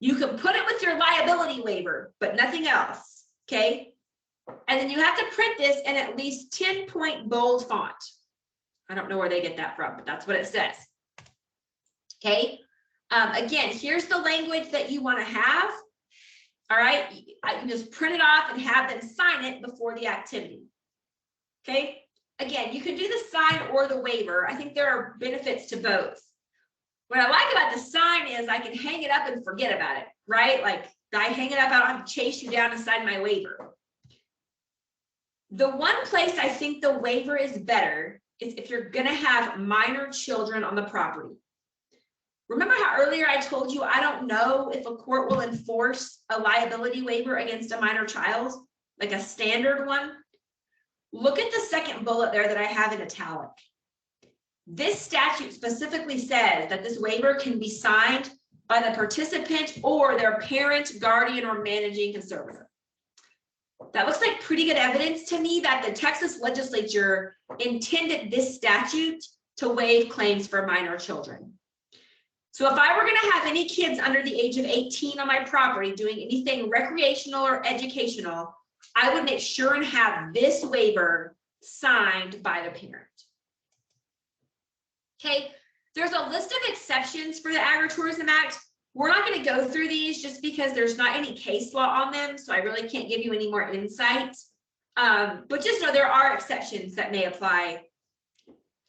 You can put it with your liability waiver, but nothing else, okay? And then you have to print this in at least 10-point bold font. I don't know where they get that from, but that's what it says. Okay. Again, here's the language that you want to have. All right. I can just print it off and have them sign it before the activity. Okay. Again, you can do the sign or the waiver. I think there are benefits to both. What I like about the sign is I can hang it up and forget about it, right? Like I hang it up, I don't have to chase you down to sign my waiver. The one place I think the waiver is better is if you're going to have minor children on the property. Remember how earlier I told you I don't know if a court will enforce a liability waiver against a minor child, like a standard one? Look at the second bullet there that I have in italic. This statute specifically says that this waiver can be signed by the participant or their parent, guardian, or managing conservator. That looks like pretty good evidence to me that the Texas legislature intended this statute to waive claims for minor children. So if I were going to have any kids under the age of 18 on my property doing anything recreational or educational, I would make sure and have this waiver signed by the parent. Okay, there's a list of exceptions for the Agritourism Act. We're not going to go through these just because there's not any case law on them, so I really can't give you any more insight. But just know there are exceptions that may apply.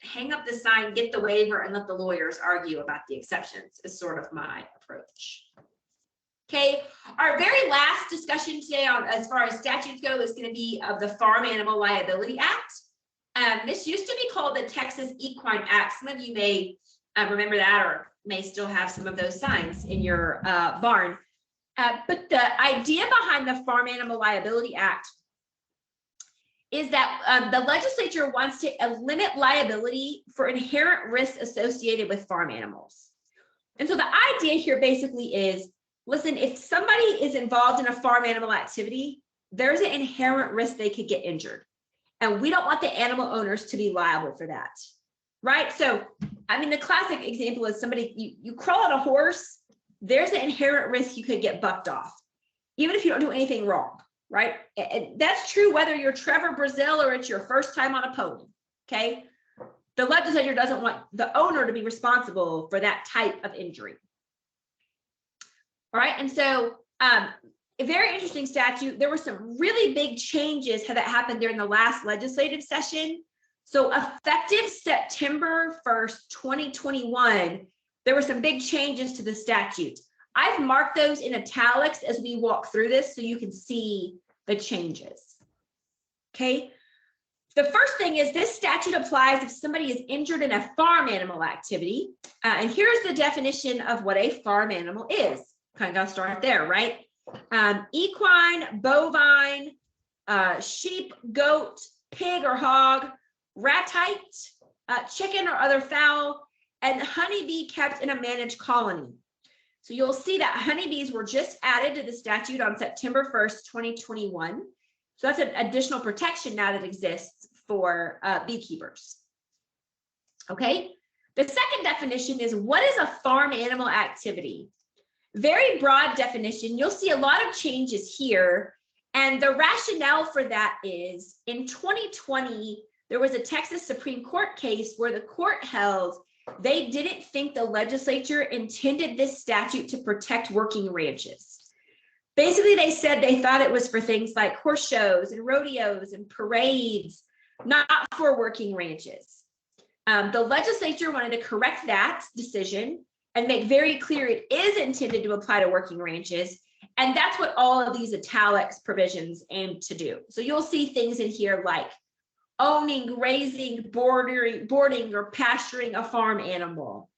Hang up the sign, get the waiver, and let the lawyers argue about the exceptions is sort of my approach. Okay, our very last discussion today on as far as statutes go is going to be of the Farm Animal Liability Act. This used to be called the Texas Equine Act. Some of you may remember that, or may still have some of those signs in your barn. But the idea behind the Farm Animal Liability Act is that the legislature wants to limit liability for inherent risks associated with farm animals. And so the idea here basically is, listen, if somebody is involved in a farm animal activity, there's an inherent risk they could get injured. And we don't want the animal owners to be liable for that, right? So, I mean, the classic example is somebody, you crawl on a horse, there's an inherent risk you could get bucked off, even if you don't do anything wrong, right? And that's true whether you're Trevor Brazil or it's your first time on a pony, okay? The legislature doesn't want the owner to be responsible for that type of injury. All right, and so a very interesting statute. There were some really big changes that happened during the last legislative session. So effective September 1st, 2021, there were some big changes to the statute. I've marked those in italics as we walk through this so you can see the changes. Okay. The first thing is this statute applies if somebody is injured in a farm animal activity. And here's the definition of what a farm animal is. Kind of got to start there, right? Equine, bovine, sheep, goat, pig or hog, ratite, chicken or other fowl, and honeybee kept in a managed colony. So you'll see that honeybees were just added to the statute on September 1st, 2021. So that's an additional protection now that exists for beekeepers. Okay, the second definition is, what is a farm animal activity? Very broad definition. You'll see a lot of changes here. And the rationale for that is in 2020, there was a Texas Supreme Court case where the court held they didn't think the legislature intended this statute to protect working ranches. Basically, they said they thought it was for things like horse shows and rodeos and parades, not for working ranches. The legislature wanted to correct that decision and make very clear it is intended to apply to working ranches. And that's what all of these italics provisions aim to do. So you'll see things in here like owning, raising, boarding, or pasturing a farm animal,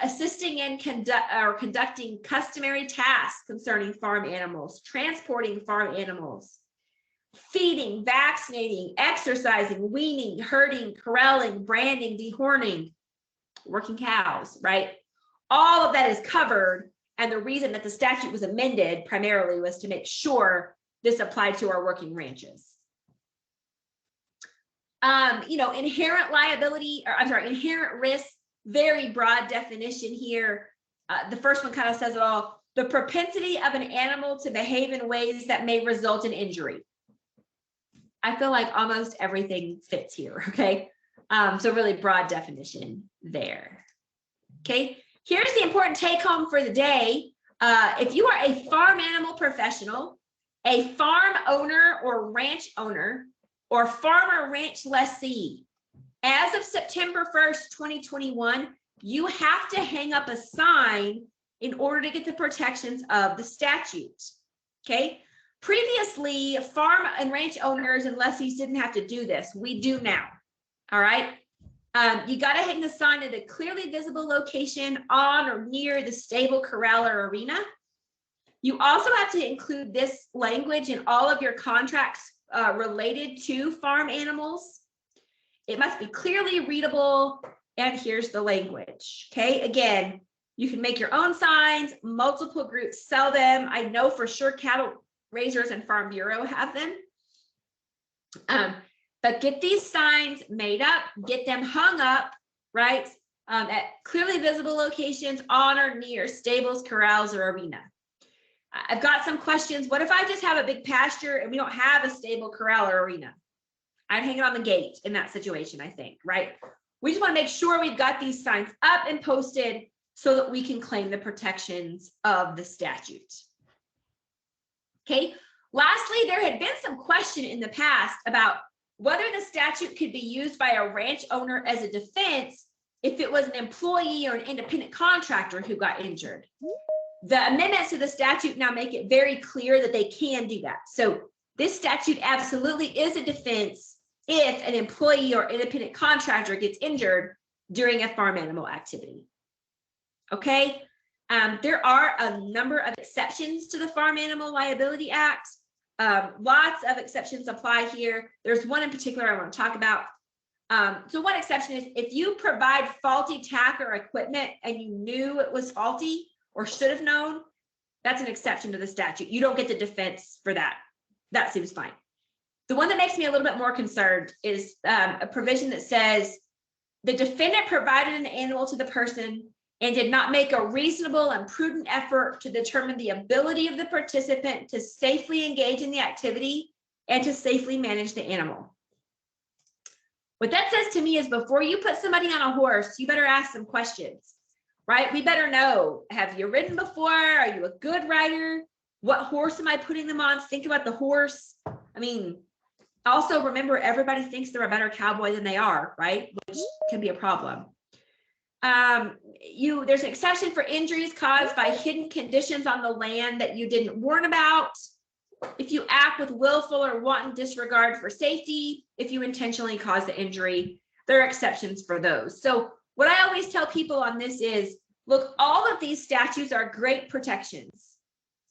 assisting in conducting customary tasks concerning farm animals, transporting farm animals, feeding, vaccinating, exercising, weaning, herding, corralling, branding, dehorning, working cows, right? All of that is covered. And the reason that the statute was amended primarily was to make sure this applied to our working ranches. Inherent liability, inherent risk, very broad definition here. The first one kind of says it all. The propensity of an animal to behave in ways that may result in injury. I feel like almost everything fits here, okay? So really broad definition there. Okay, here's the important take home for the day. If you are a farm animal professional, a farm owner or ranch owner, or farmer ranch lessee, as of September 1st, 2021, you have to hang up a sign in order to get the protections of the statute, okay? Previously, farm and ranch owners and lessees didn't have to do this. We do now, all right? You got to hang the sign at a clearly visible location on or near the stable, corral, or arena. You also have to include this language in all of your contracts related to farm animals. It must be clearly readable, and here's the language, okay? Again, you can make your own signs, multiple groups sell them. I know for sure cattle raisers and Farm Bureau have them. But get these signs made up, get them hung up, right? At clearly visible locations on or near stables, corrals, or arena. I've got some questions. What if I just have a big pasture and we don't have a stable, corral, or arena? I'd hang it on the gate in that situation, I think, right? We just want to make sure we've got these signs up and posted so that we can claim the protections of the statute. Okay. Lastly, there had been some question in the past about whether the statute could be used by a ranch owner as a defense if it was an employee or an independent contractor who got injured. The amendments to the statute now make it very clear that they can do that. So this statute absolutely is a defense if an employee or independent contractor gets injured during a farm animal activity. Okay, there are a number of exceptions to the Farm Animal Liability Act. Lots of exceptions apply here. There's one in particular I want to talk about. So one exception is if you provide faulty tack or equipment and you knew it was faulty or should have known, that's an exception to the statute. You don't get the defense for that. That seems fine. The one that makes me a little bit more concerned is a provision that says the defendant provided an animal to the person and did not make a reasonable and prudent effort to determine the ability of the participant to safely engage in the activity and to safely manage the animal. What that says to me is before you put somebody on a horse, you better ask some questions, right? We better know, have you ridden before? Are you a good rider? What horse am I putting them on? Think about the horse. I mean, also remember everybody thinks they're a better cowboy than they are, right? Which can be a problem. There's an exception for injuries caused by hidden conditions on the land that you didn't warn about. If you act with willful or wanton disregard for safety, if you intentionally cause the injury, there are exceptions for those. So what I always tell people on this is, look, all of these statutes are great protections.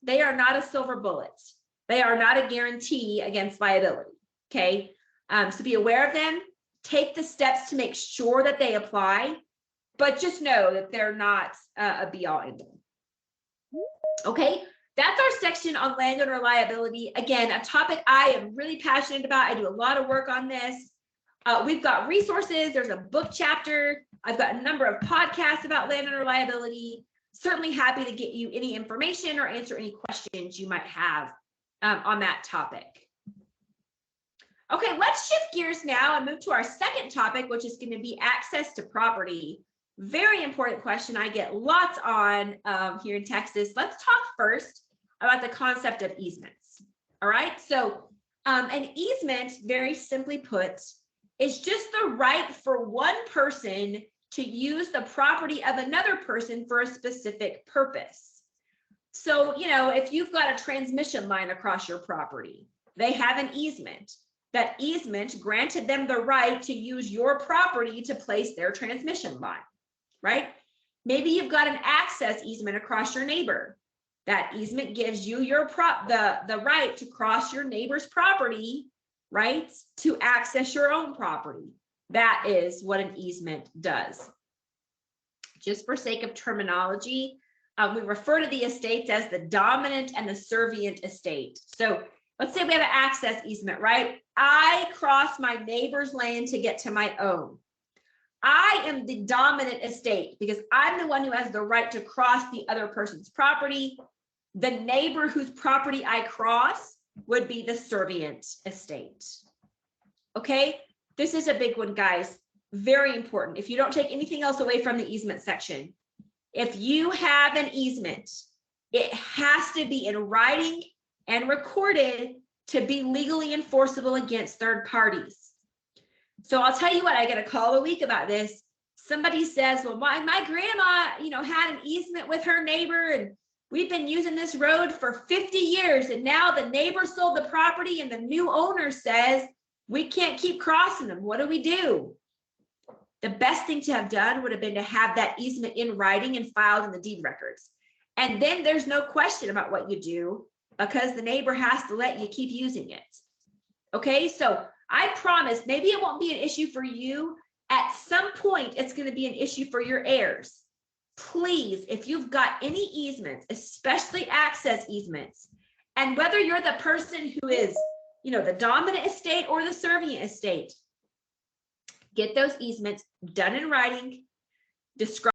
They are not a silver bullet. They are not a guarantee against liability, okay? So be aware of them, take the steps to make sure that they apply, but just know that they're not a be-all, end-all. Okay, that's our section on landowner liability. Again, a topic I am really passionate about. I do a lot of work on this. We've got resources. There's a book chapter. I've got a number of podcasts about landowner liability. Certainly happy to get you any information or answer any questions you might have on that topic. Okay, let's shift gears now and move to our second topic, which is going to be access to property. Very important question I get lots on here in Texas. Let's talk first about the concept of easements. All right, so an easement, very simply put, is just the right for one person to use the property of another person for a specific purpose. So, you know, if you've got a transmission line across your property, they have an easement. That easement granted them the right to use your property to place their transmission line, right? Maybe you've got an access easement across your neighbor. That easement gives you your the right to cross your neighbor's property, right, to access your own property. That is what an easement does. Just for sake of terminology, we refer to the estates as the dominant and the servient estate. So let's say we have an access easement, right? I cross my neighbor's land to get to my own. I am the dominant estate because I'm the one who has the right to cross the other person's property. The neighbor whose property I cross would be the servient estate. Okay, this is a big one, guys. Very important. If you don't take anything else away from the easement section, if you have an easement, it has to be in writing and recorded to be legally enforceable against third parties. So I'll tell you what, I get a call a week about this. Somebody says, well, my grandma, you know, had an easement with her neighbor and we've been using this road for 50 years. And now the neighbor sold the property and the new owner says, we can't keep crossing them. What do we do? The best thing to have done would have been to have that easement in writing and filed in the deed records. And then there's no question about what you do because the neighbor has to let you keep using it. Okay, so I promise maybe it won't be an issue for you. At some point, it's going to be an issue for your heirs. Please, if you've got any easements, especially access easements, and whether you're the person who is, you know, the dominant estate or the servient estate, get those easements done in writing, describe.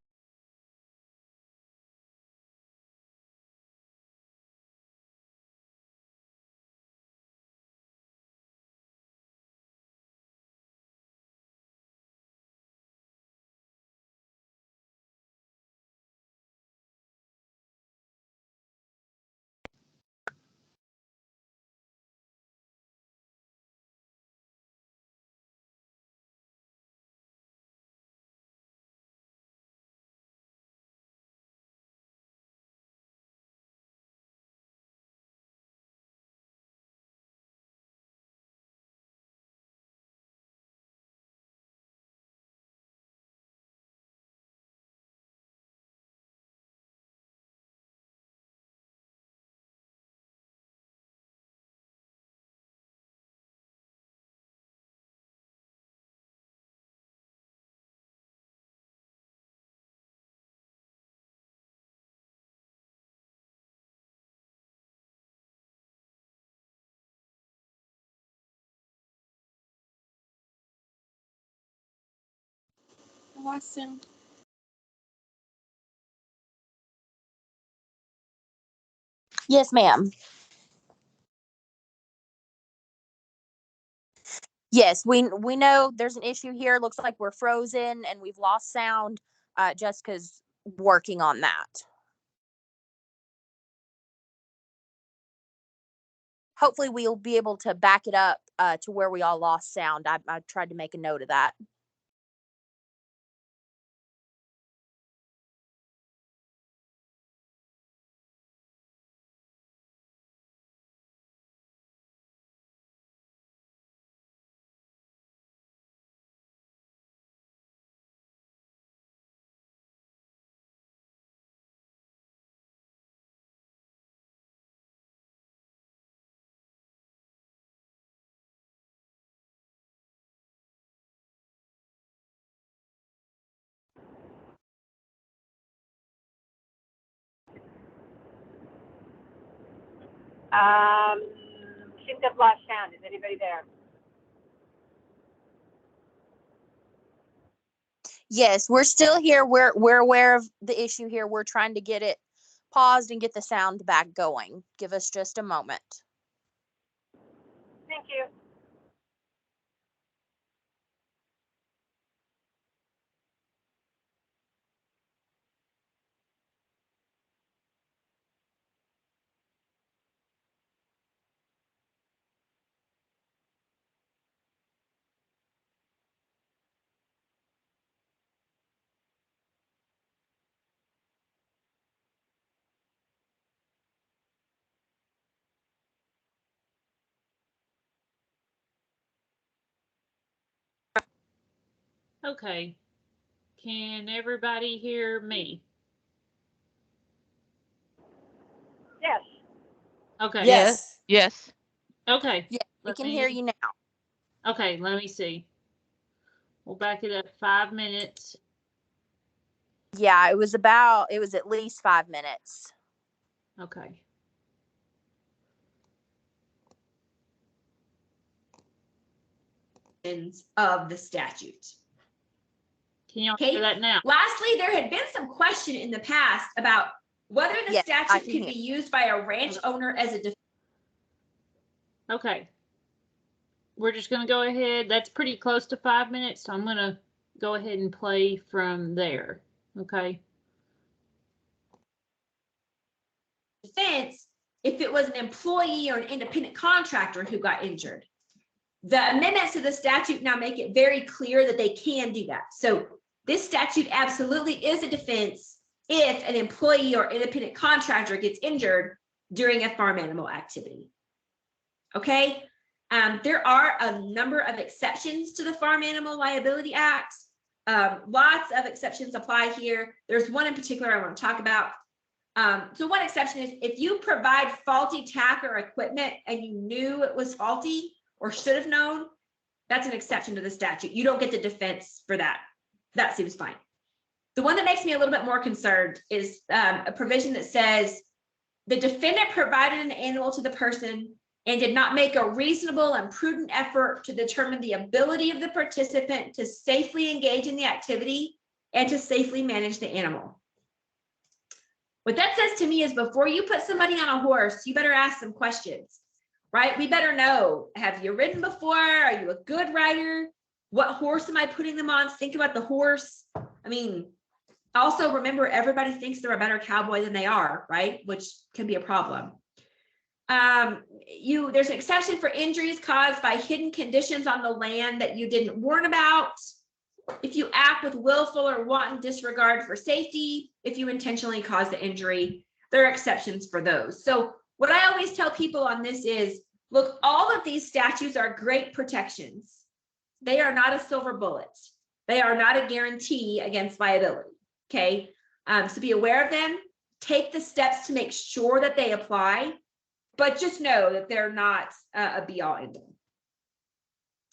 Awesome. Yes, ma'am. Yes, we know there's an issue here. Looks like we're frozen and we've lost sound. Jessica's working on that. Hopefully we'll be able to back it up to where we all lost sound. I tried to make a note of that. Seems to have lost sound. Is anybody there? Yes, we're still here. We're aware of the issue here. We're trying to get it paused and get the sound back going. Give us just a moment. Thank you. Okay. Can everybody hear me? Yes. Okay. Yes. Yes. Okay. Yeah, we Let can me- hear you now. Okay, let me see. We'll back it up 5 minutes. Yeah, it was at least 5 minutes. Okay. Of the statute. Can y'all Okay. hear that now? Lastly, there had been some question in the past about whether the Yes, I statute can could hear. be used by a ranch owner as a Okay. We're just going to go ahead. That's pretty close to 5 minutes, so I'm going to go ahead and play from there. Okay. defense if it was an employee or an independent contractor who got injured. The amendments to the statute now make it very clear that they can do that. So this statute absolutely is a defense if an employee or independent contractor gets injured during a farm animal activity. Okay, there are a number of exceptions to the Farm Animal Liability Act. Lots of exceptions apply here. There's one in particular I want to talk about. So one exception is if you provide faulty tack or equipment and you knew it was faulty or should have known, that's an exception to the statute. You don't get the defense for that. That seems fine. The one that makes me a little bit more concerned is a provision that says the defendant provided an animal to the person and did not make a reasonable and prudent effort to determine the ability of the participant to safely engage in the activity and to safely manage the animal. What that says to me is before you put somebody on a horse, you better ask some questions, right? We better know, have you ridden before? Are you a good rider? What horse am I putting them on? Think about the horse. I mean, also remember, everybody thinks they're a better cowboy than they are, right? Which can be a problem. There's an exception for injuries caused by hidden conditions on the land that you didn't warn about. If you act with willful or wanton disregard for safety, if you intentionally cause the injury, there are exceptions for those. So what I always tell people on this is, look, all of these statutes are great protections. They are not a silver bullet. They are not a guarantee against liability, okay? So be aware of them, take the steps to make sure that they apply, but just know that they're not a be-all, end-all.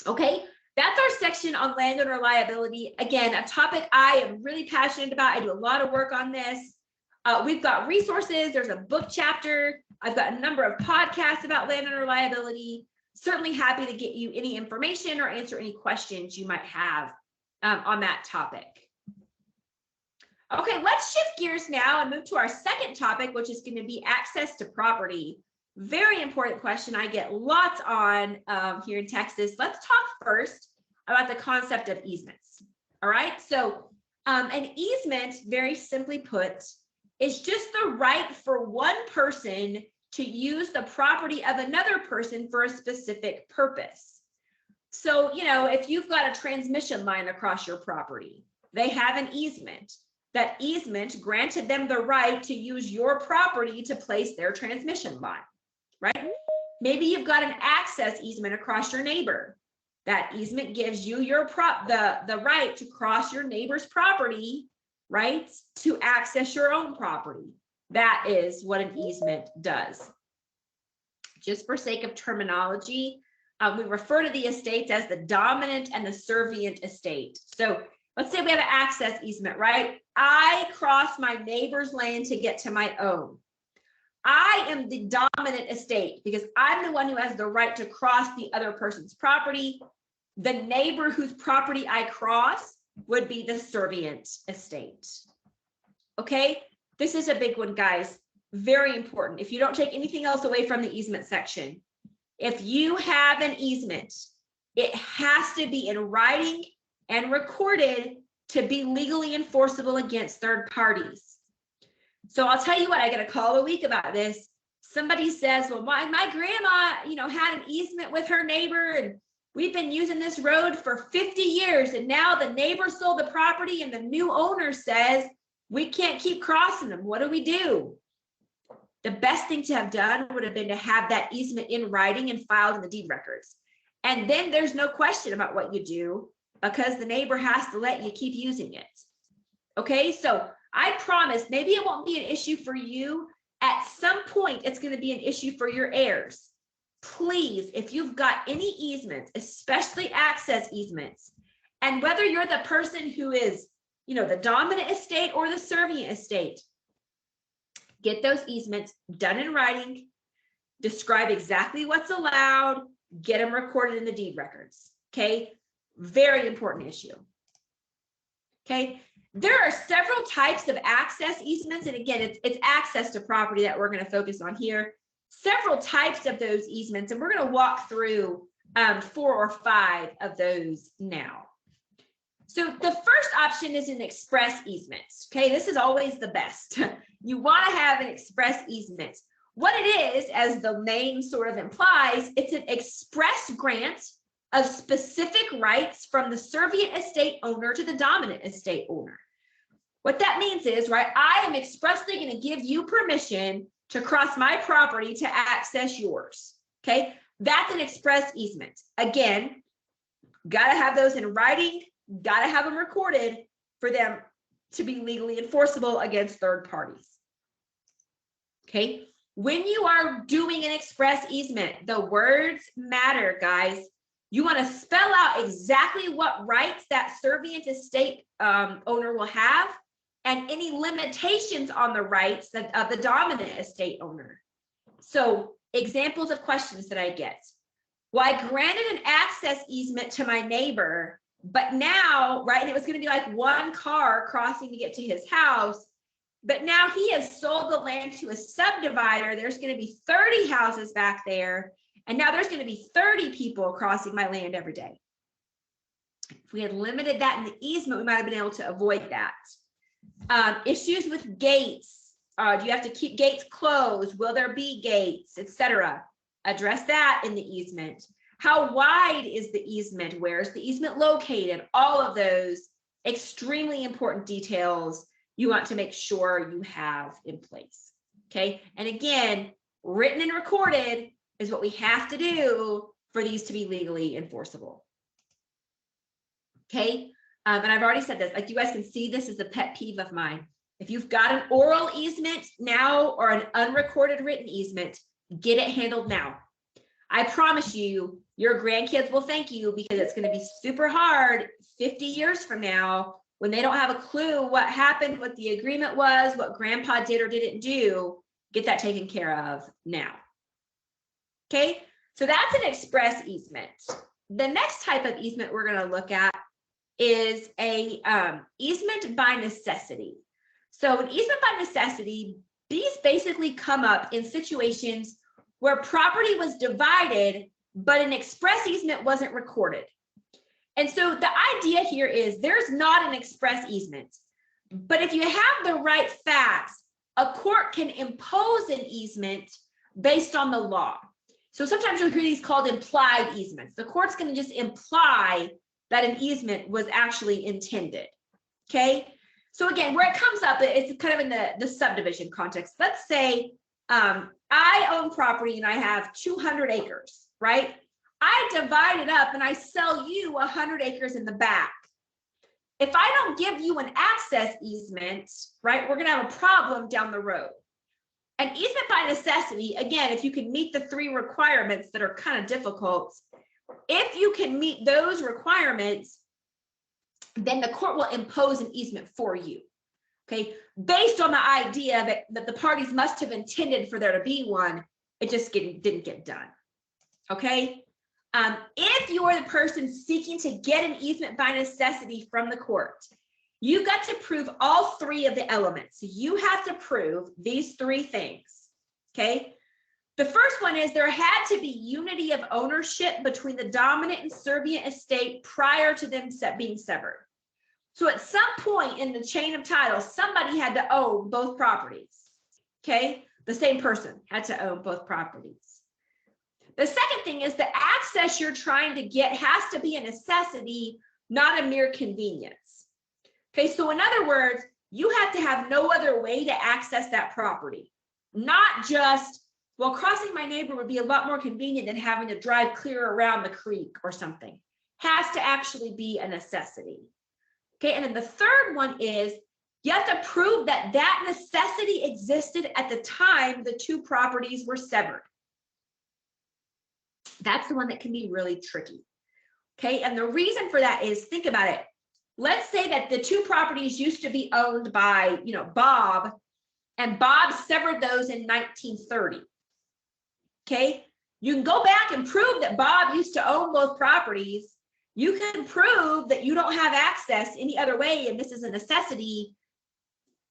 Okay? That's our section on landowner liability. Again, a topic I am really passionate about. I do a lot of work on this. We've got resources. There's a book chapter. I've got a number of podcasts about landowner liability. Certainly happy to get you any information or answer any questions you might have on that topic. Okay, let's shift gears now and move to our second topic, which is going to be access to property. Very important question I get lots on here in Texas. Let's talk first about the concept of easements. All right, so an easement, very simply put, is just the right for one person to use the property of another person for a specific purpose. So, you know, if you've got a transmission line across your property, they have an easement. That easement granted them the right to use your property to place their transmission line. Right? Maybe you've got an access easement across your neighbor. That easement gives you your the right to cross your neighbor's property, right? To access your own property. That is what an easement does. Just for sake of terminology, we refer to the estates as the dominant and the servient estate. So let's say we have an access easement, right? I cross my neighbor's land to get to my own. I am the dominant estate because I'm the one who has the right to cross the other person's property. The neighbor whose property I cross would be the servient estate. Okay, this is a big one, guys. Very important. If you don't take anything else away from the easement section, If you have an easement, it has to be in writing and recorded to be legally enforceable against third parties. So I'll tell you what, I get a call a week about this. Somebody says, well, my grandma, had an easement with her neighbor, and we've been using this road for 50 years. And now the neighbor sold the property and the new owner says, we can't keep crossing them. What do we do? The best thing to have done would have been to have that easement in writing and filed in the deed records. And then there's no question about what you do, because the neighbor has to let you keep using it. Okay, so I promise maybe it won't be an issue for you. At some point, it's going to be an issue for your heirs. Please, if you've got any easements, especially access easements, and whether you're the person who is, the dominant estate or the servient estate, get those easements done in writing, describe exactly what's allowed, get them recorded in the deed records. Okay, very important issue. Okay, there are several types of access easements, and again, it's access to property that we're going to focus on here. Several types of those easements, and we're going to walk through 4 or 5 of those now. So the first option is an express easement. Okay, this is always the best. You want to have an express easement. What it is, as the name sort of implies, it's an express grant of specific rights from the servient estate owner to the dominant estate owner. What that means is, right, I am expressly going to give you permission to cross my property to access yours. Okay, that's an express easement. Again, got to have those in writing, got to have them recorded for them to be legally enforceable against third parties. Okay, when you are doing an express easement, the words matter, guys. You want to spell out exactly what rights that servient estate owner will have, and any limitations on the rights of the dominant estate owner. So examples of questions that I get. Well, I granted an access easement to my neighbor, but now, right, and it was going to be like one car crossing to get to his house, but now he has sold the land to a subdivider. There's going to be 30 houses back there, and now there's going to be 30 people crossing my land every day. If we had limited that in the easement, we might have been able to avoid that. Issues with gates. Do you have to keep gates closed? Will there be gates, etc.? Address that in the easement. How wide is the easement? Where is the easement located? All of those extremely important details you want to make sure you have in place. Okay, and again, written and recorded is what we have to do for these to be legally enforceable. Okay. And I've already said this, like you guys can see, this is a pet peeve of mine. If you've got an oral easement now or an unrecorded written easement, get it handled now. I promise you, your grandkids will thank you, because it's going to be super hard 50 years from now when they don't have a clue what happened, what the agreement was, what grandpa did or didn't do. Get that taken care of now. Okay, so that's an express easement. The next type of easement we're going to look at is a easement by necessity. So an easement by necessity, these basically come up in situations where property was divided, but an express easement wasn't recorded. And so the idea here is there's not an express easement, but if you have the right facts, a court can impose an easement based on the law. So sometimes you'll hear these called implied easements. The court's going to just imply that an easement was actually intended. Okay, so again, where it comes up, it's kind of in the subdivision context. Let's say I own property and I have 200 acres, right? I divide it up and I sell you 100 acres in the back. If I don't give you an access easement, right, we're going to have a problem down the road. An easement by necessity, again, if you can meet the 3 requirements that are kind of difficult, if you can meet those requirements, then the court will impose an easement for you, okay, based on the idea that the parties must have intended for there to be one. It just didn't get done, okay? If you are the person seeking to get an easement by necessity from the court, you've got to prove all 3 of the elements. You have to prove these 3 things, okay? The first one is there had to be unity of ownership between the dominant and servient estate prior to them being severed. So at some point in the chain of title, somebody had to own both properties. Okay, the same person had to own both properties. The second thing is the access you're trying to get has to be a necessity, not a mere convenience. Okay, so in other words, you have to have no other way to access that property. Not just, well, crossing my neighbor would be a lot more convenient than having to drive clear around the creek or something. Has to actually be a necessity. Okay, and then the third one is you have to prove that that necessity existed at the time the two properties were severed. That's the one that can be really tricky. Okay, and the reason for that is, think about it. Let's say that the two properties used to be owned by, Bob, and Bob severed those in 1930. Okay, you can go back and prove that Bob used to own both properties. You can prove that you don't have access any other way, and this is a necessity.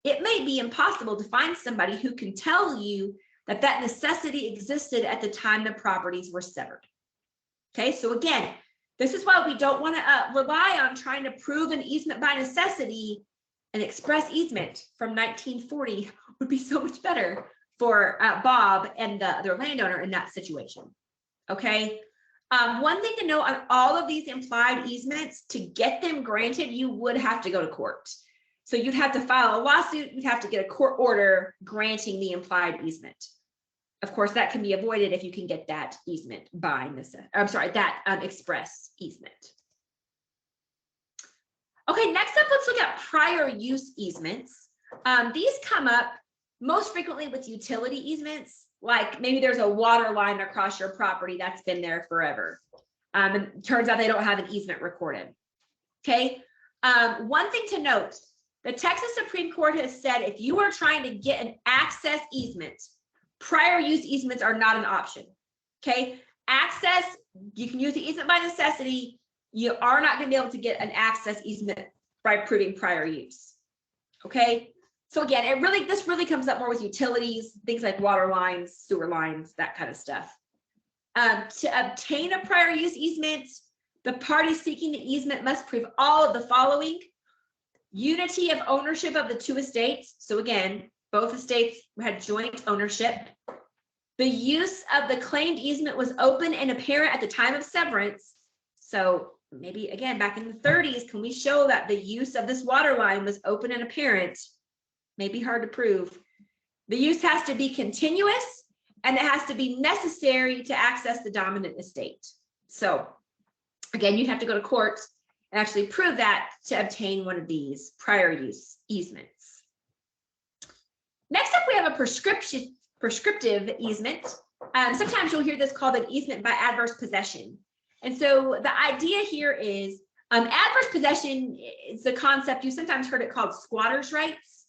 It may be impossible to find somebody who can tell you that that necessity existed at the time the properties were severed. Okay, so again, this is why we don't want to rely on trying to prove an easement by necessity. An express easement from 1940 would be so much better for Bob and the other landowner in that situation. Okay, one thing to note on all of these implied easements, to get them granted, you would have to go to court. So you'd have to file a lawsuit, you'd have to get a court order granting the implied easement. Of course, that can be avoided if you can get that easement by necessity. I'm sorry, that express easement. Okay, next up, let's look at prior use easements. These come up most frequently with utility easements, like maybe there's a water line across your property that's been there forever. And it turns out they don't have an easement recorded. Okay, one thing to note, the Texas Supreme Court has said if you are trying to get an access easement, prior use easements are not an option. Okay, access, you can use the easement by necessity. You are not going to be able to get an access easement by proving prior use. Okay, so again, this really comes up more with utilities, things like water lines, sewer lines, that kind of stuff. To obtain a prior use easement, the party seeking the easement must prove all of the following: unity of ownership of the two estates. So again, both estates had joint ownership. The use of the claimed easement was open and apparent at the time of severance. So maybe again, back in the 30s, can we show that the use of this water line was open and apparent? Maybe hard to prove. The use has to be continuous, and it has to be necessary to access the dominant estate. So again, you'd have to go to court and actually prove that to obtain one of these prior use easements. Next up, we have a prescriptive easement. Sometimes you'll hear this called an easement by adverse possession. And so the idea here is adverse possession is the concept, you sometimes heard it called squatter's rights.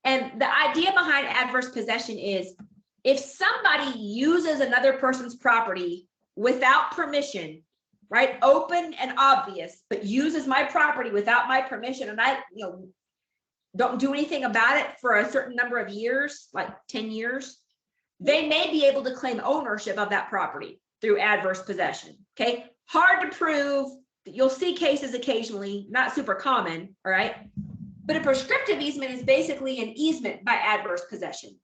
And the idea behind adverse possession is if somebody uses another person's property without permission, right, open and obvious, but uses my property without my permission, and I don't do anything about it for a certain number of years, like 10 years, they may be able to claim ownership of that property through adverse possession. Okay, hard to prove. You'll see cases occasionally, not super common, all right? But a prescriptive easement is basically an easement by adverse possession.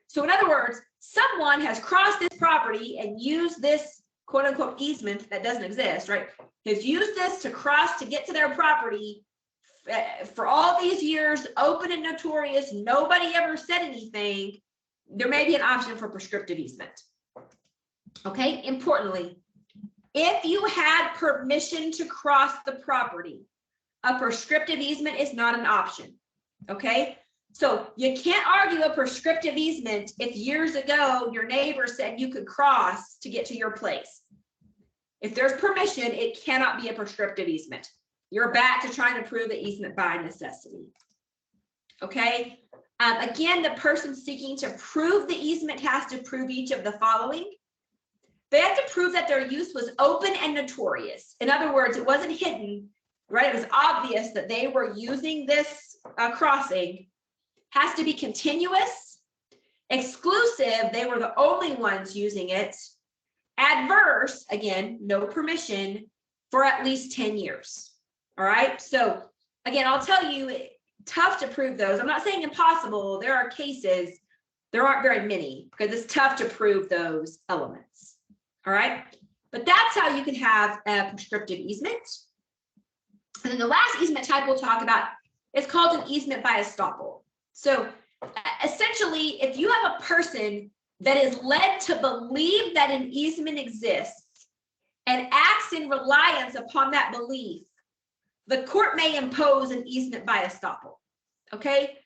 So in other words, someone has crossed this property and used this quote unquote easement that doesn't exist, right? Has used this to cross to get to their property for all these years, open and notorious, nobody ever said anything. There may be an option for prescriptive easement. Okay, importantly, if you had permission to cross the property, a prescriptive easement is not an option. Okay, so you can't argue a prescriptive easement if years ago your neighbor said you could cross to get to your place. If there's permission, it cannot be a prescriptive easement. You're back to trying to prove the easement by necessity. Okay, again, the person seeking to prove the easement has to prove each of the following. They have to prove that their use was open and notorious. In other words, it wasn't hidden, right? It was obvious that they were using this crossing. Has to be continuous. Exclusive, they were the only ones using it. Adverse, again, no permission for at least 10 years. All right. So again, I'll tell you, tough to prove those. I'm not saying impossible. There are cases, there aren't very many because it's tough to prove those elements. All right. But that's how you can have a prescriptive easement. And then the last easement type we'll talk about is called an easement by estoppel. So essentially, if you have a person that is led to believe that an easement exists and acts in reliance upon that belief, the court may impose an easement by estoppel. Okay,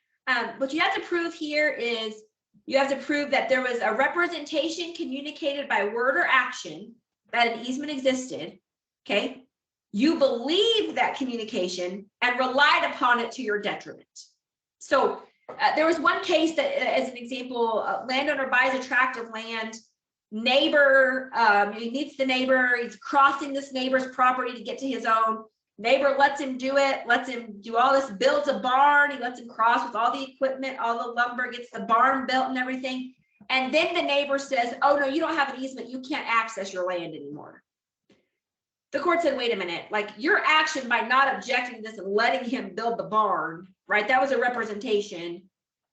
what you have to prove here is you have to prove that there was a representation communicated by word or action that an easement existed. Okay, you believed that communication and relied upon it to your detriment. So there was one case that, as an example, a landowner buys a tract of land, neighbor, he meets the neighbor, he's crossing this neighbor's property to get to his own. Neighbor lets him do it, lets him do all this, builds a barn, he lets him cross with all the equipment, all the lumber, gets the barn built and everything. And then the neighbor says, oh no, you don't have an easement, you can't access your land anymore. The court said, wait a minute, like your action by not objecting to this and letting him build the barn, right? That was a representation.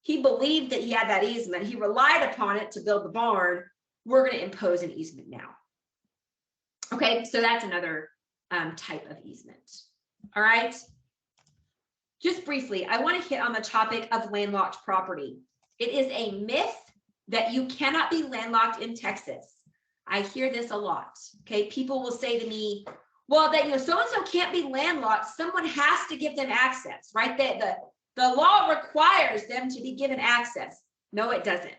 He believed that he had that easement. He relied upon it to build the barn. We're going to impose an easement now. Okay, so that's another type of easement. All right. Just briefly, I want to hit on the topic of landlocked property. It is a myth that you cannot be landlocked in Texas. I hear this a lot. Okay, people will say to me, well, that so-and-so can't be landlocked. Someone has to give them access, right? The law requires them to be given access. No, it doesn't.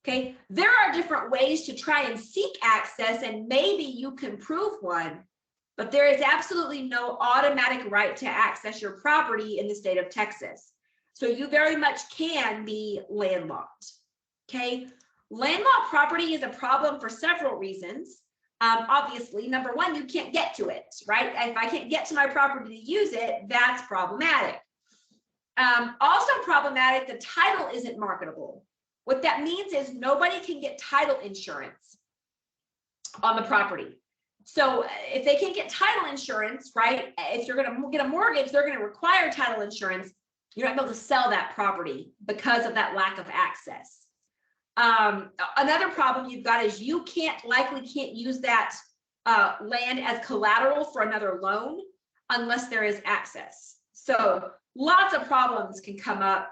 Okay, there are different ways to try and seek access, and maybe you can prove one, but there is absolutely no automatic right to access your property in the state of Texas. So you very much can be landlocked. Okay. Landlocked property is a problem for several reasons. Obviously, number one, you can't get to it, right? If I can't get to my property to use it, that's problematic. Also problematic, the title isn't marketable. What that means is nobody can get title insurance on the property. So if they can't get title insurance, right? If you're going to get a mortgage, they're going to require title insurance. You're not able to sell that property because of that lack of access. Another problem you've got is you likely can't use that land as collateral for another loan unless there is access. So lots of problems can come up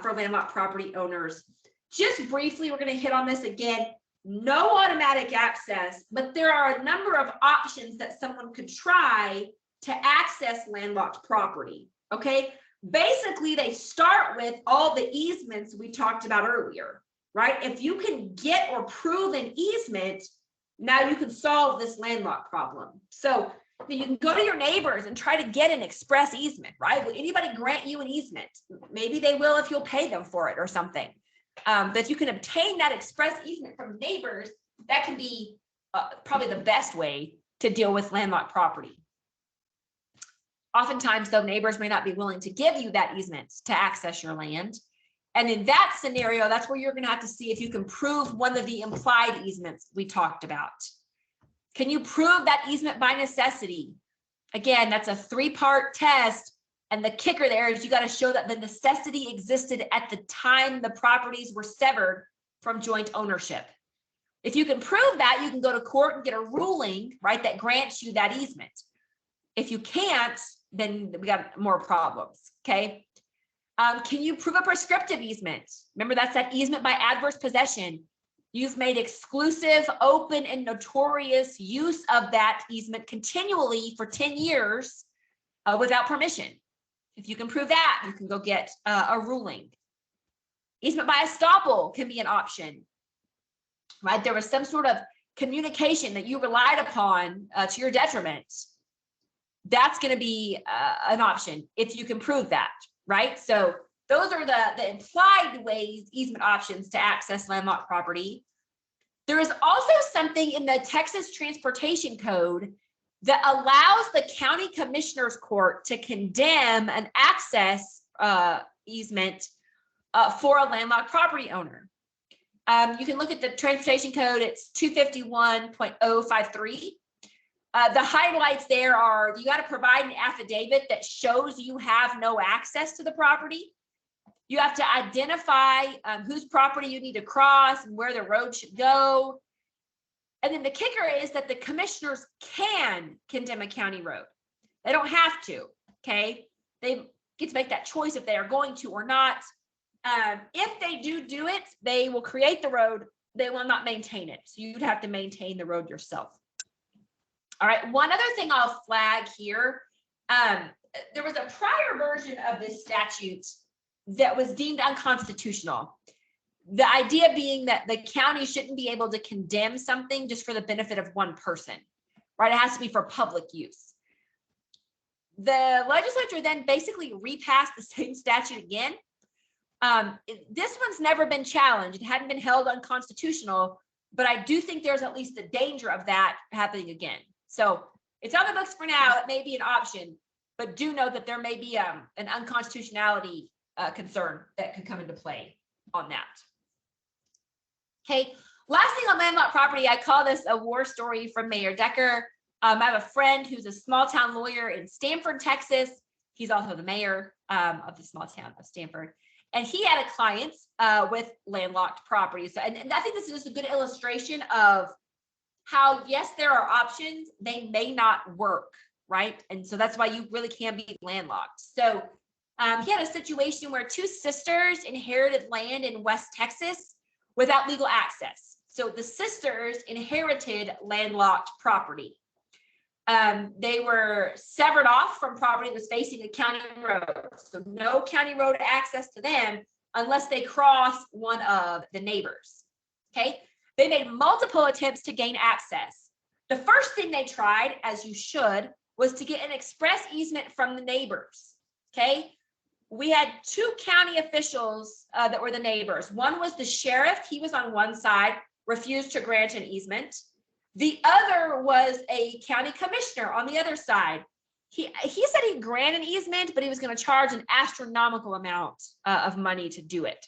for landlocked property owners. Just briefly, we're going to hit on this again. No automatic access, but there are a number of options that someone could try to access landlocked property. Okay, basically they start with all the easements we talked about earlier. Right? If you can get or prove an easement, now you can solve this landlocked problem. So you can go to your neighbors and try to get an express easement, right? Will anybody grant you an easement? Maybe they will if you'll pay them for it or something. But if you can obtain that express easement from neighbors, that can be probably the best way to deal with landlocked property. Oftentimes, though, neighbors may not be willing to give you that easement to access your land. And in that scenario, that's where you're going to have to see if you can prove one of the implied easements we talked about. Can you prove that easement by necessity? Again, that's a three-part test. And the kicker there is you got to show that the necessity existed at the time the properties were severed from joint ownership. If you can prove that, you can go to court and get a ruling, right, that grants you that easement. If you can't, then we got more problems, okay? Can you prove a prescriptive easement? Remember, that's that easement by adverse possession. You've made exclusive, open, and notorious use of that easement continually for 10 years without permission. If you can prove that, you can go get a ruling. Easement by estoppel can be an option, right? There was some sort of communication that you relied upon to your detriment. That's going to be an option if you can prove that. Right? So those are the implied ways, easement options to access landlocked property. There is also something in the Texas Transportation Code that allows the county commissioner's court to condemn an access easement for a landlocked property owner. You can look at the transportation code. It's 251.053. The highlights there are you got to provide an affidavit that shows you have no access to the property. You have to identify whose property you need to cross and where the road should go. And then the kicker is that the commissioners can condemn a county road. They don't have to, okay? They get to make that choice if they are going to or not. If they do it, they will create the road. They will not maintain it. So you'd have to maintain the road yourself. All right, one other thing I'll flag here. There was a prior version of this statute that was deemed unconstitutional. The idea being that the county shouldn't be able to condemn something just for the benefit of one person, right? It has to be for public use. The legislature then basically repassed the same statute again. This one's never been challenged. It hadn't been held unconstitutional, but I do think there's at least a danger of that happening again. So it's on the books for now. It may be an option, but do know that there may be an unconstitutionality concern that could come into play on that. Okay, last thing on landlocked property, I call this a war story from Mayor Decker. I have a friend who's a small town lawyer in Stamford, Texas. He's also the mayor of the small town of Stamford. And he had a client with landlocked properties. So, and I think this is just a good illustration of how, yes, there are options. They may not work, right? And so that's why you really can be landlocked. So he had a situation where two sisters inherited land in West Texas without legal access. So the sisters inherited landlocked property. They were severed off from property that was facing a county road. So no county road access to them unless they cross one of the neighbors. Okay. They made multiple attempts to gain access. The first thing they tried, as you should, was to get an express easement from the neighbors. Okay. We had two county officials that were the neighbors. One was the sheriff. He was on one side, refused to grant an easement. The other was a county commissioner on the other side. He said he'd grant an easement, but he was going to charge an astronomical amount of money to do it.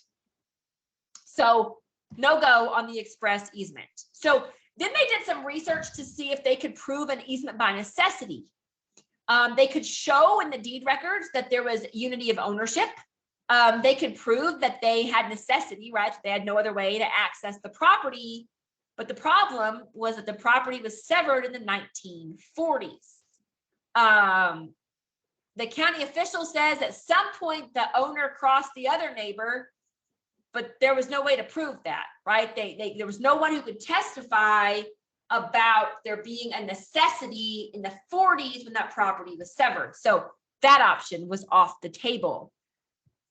So no go on the express easement. So then they did some research to see if they could prove an easement by necessity. They could show in the deed records that there was unity of ownership. They could prove that they had necessity, right? They had no other way to access the property. But the problem was that the property was severed in the 1940s. The county official says at some point the owner crossed the other neighbor, but there was no way to prove that, right? There was no one who could testify about there being a necessity in the 40s when that property was severed. So that option was off the table.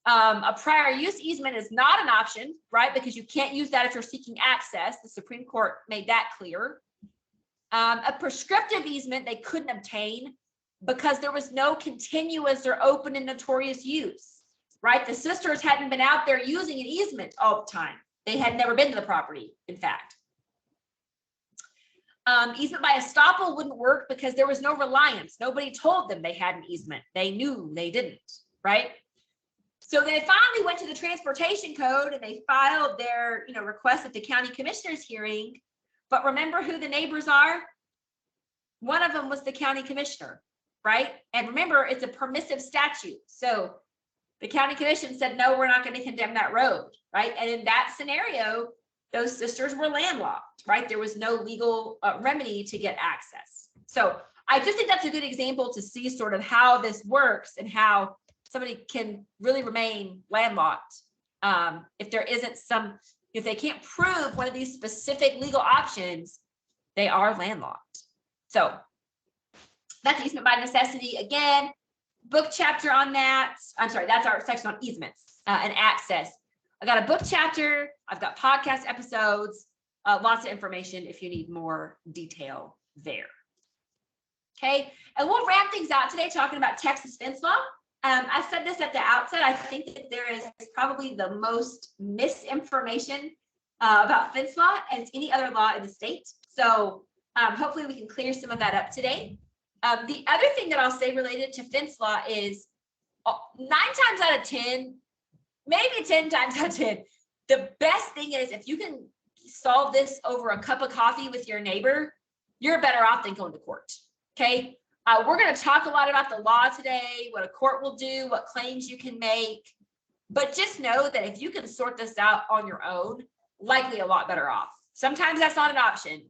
A prior use easement is not an option, right? Because you can't use that if you're seeking access. The Supreme Court made that clear. A prescriptive easement they couldn't obtain because there was no continuous or open and notorious use, right? The sisters hadn't been out there using an easement all the time. They had never been to the property, in fact. Easement by estoppel wouldn't work because there was no reliance. Nobody told them they had an easement. They knew they didn't, right? So they finally went to the transportation code and they filed their, request at the county commissioner's hearing. But remember who the neighbors are? One of them was the county commissioner, right? And remember, it's a permissive statute. So the county commission said, no, we're not going to condemn that road, right? And in that scenario, those sisters were landlocked, right? There was no legal remedy to get access. So I just think that's a good example to see sort of how this works and how somebody can really remain landlocked if there isn't if they can't prove one of these specific legal options, they are landlocked. So that's easement by necessity. Again, book chapter on that. I'm sorry, that's our section on easements and access. I got a book chapter. I've got podcast episodes, lots of information if you need more detail there. Okay, and we'll wrap things out today talking about Texas fence law. I said this at the outset. I think that there is probably the most misinformation about fence law as any other law in the state. So hopefully we can clear some of that up today. The other thing that I'll say related to fence law is 9 times out of 10, maybe 10 times out of 10, The best thing is if you can solve this over a cup of coffee with your neighbor, you're better off than going to court. Okay. We're going to talk a lot about the law today, what a court will do, what claims you can make, but just know that if you can sort this out on your own, likely a lot better off. Sometimes that's not an option,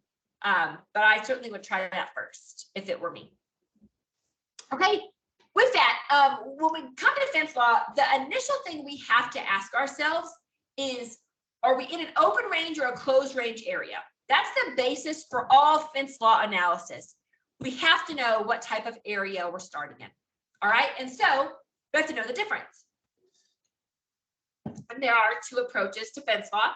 but I certainly would try that first if it were me. Okay, with that, when we come to fence law, the initial thing we have to ask ourselves is, are we in an open range or a closed range area? That's the basis for all fence law analysis. We have to know what type of area we're starting in. All right, and so we have to know the difference. And there are two approaches to fence law.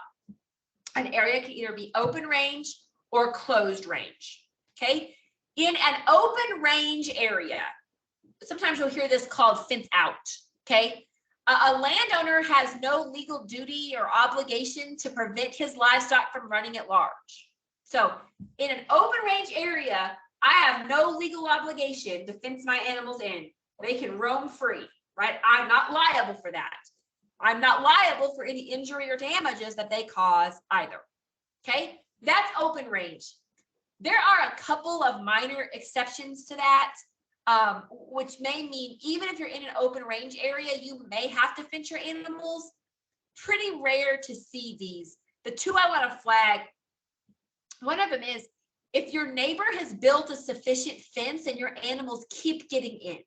An area can either be open range or closed range. Okay, in an open range area, sometimes you'll hear this called fence out. Okay, a landowner has no legal duty or obligation to prevent his livestock from running at large. So in an open range area, I have no legal obligation to fence my animals in. They can roam free, right? I'm not liable for that. I'm not liable for any injury or damages that they cause either. Okay, that's open range. There are a couple of minor exceptions to that, which may mean even if you're in an open range area, you may have to fence your animals. Pretty rare to see these. The two I want to flag, one of them is if your neighbor has built a sufficient fence and your animals keep getting in.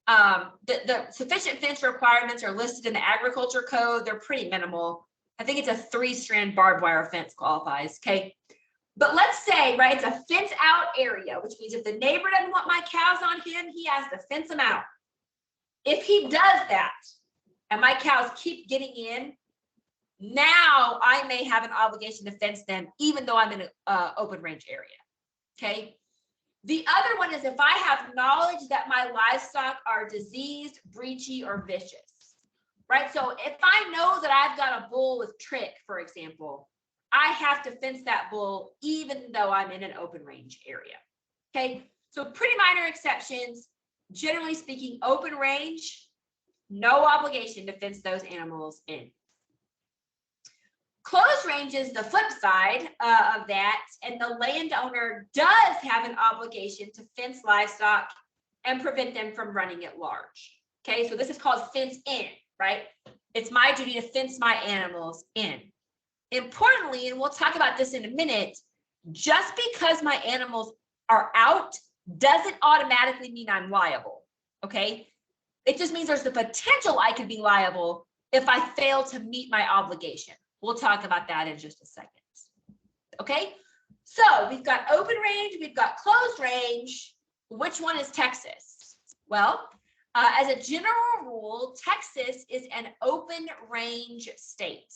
The sufficient fence requirements are listed in the agriculture code. They're pretty minimal. I think it's a 3-strand barbed wire fence qualifies. Okay. But let's say, right, it's a fence out area, which means if the neighbor doesn't want my cows on him, he has to fence them out. If he does that and my cows keep getting in, now I may have an obligation to fence them, even though I'm in an open range area. Okay. The other one is if I have knowledge that my livestock are diseased, breachy, or vicious, right? So if I know that I've got a bull with trick, for example, I have to fence that bull even though I'm in an open range area. Okay, so pretty minor exceptions. Generally speaking, open range, no obligation to fence those animals in. Closed range is the flip side of that, and the landowner does have an obligation to fence livestock and prevent them from running at large. Okay, so this is called fence in, right? It's my duty to fence my animals in. Importantly, and we'll talk about this in a minute, just because my animals are out doesn't automatically mean I'm liable, okay? It just means there's the potential I could be liable if I fail to meet my obligation. We'll talk about that in just a second. Okay, so we've got open range, we've got closed range. Which one is Texas? Well, as a general rule, Texas is an open range state.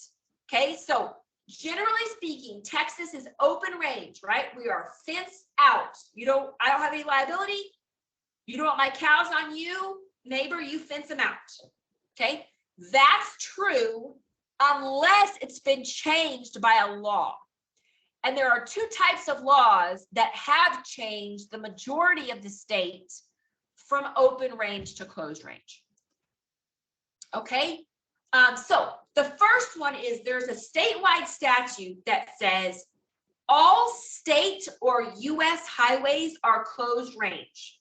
Okay, so generally speaking, Texas is open range, right? We are fenced out. I don't have any liability. You don't want my cows on you, neighbor, you fence them out. Okay, that's true unless it's been changed by a law. And there are two types of laws that have changed the majority of the state from open range to closed range. Okay, so the first one is there's a statewide statute that says all state or US highways are closed range.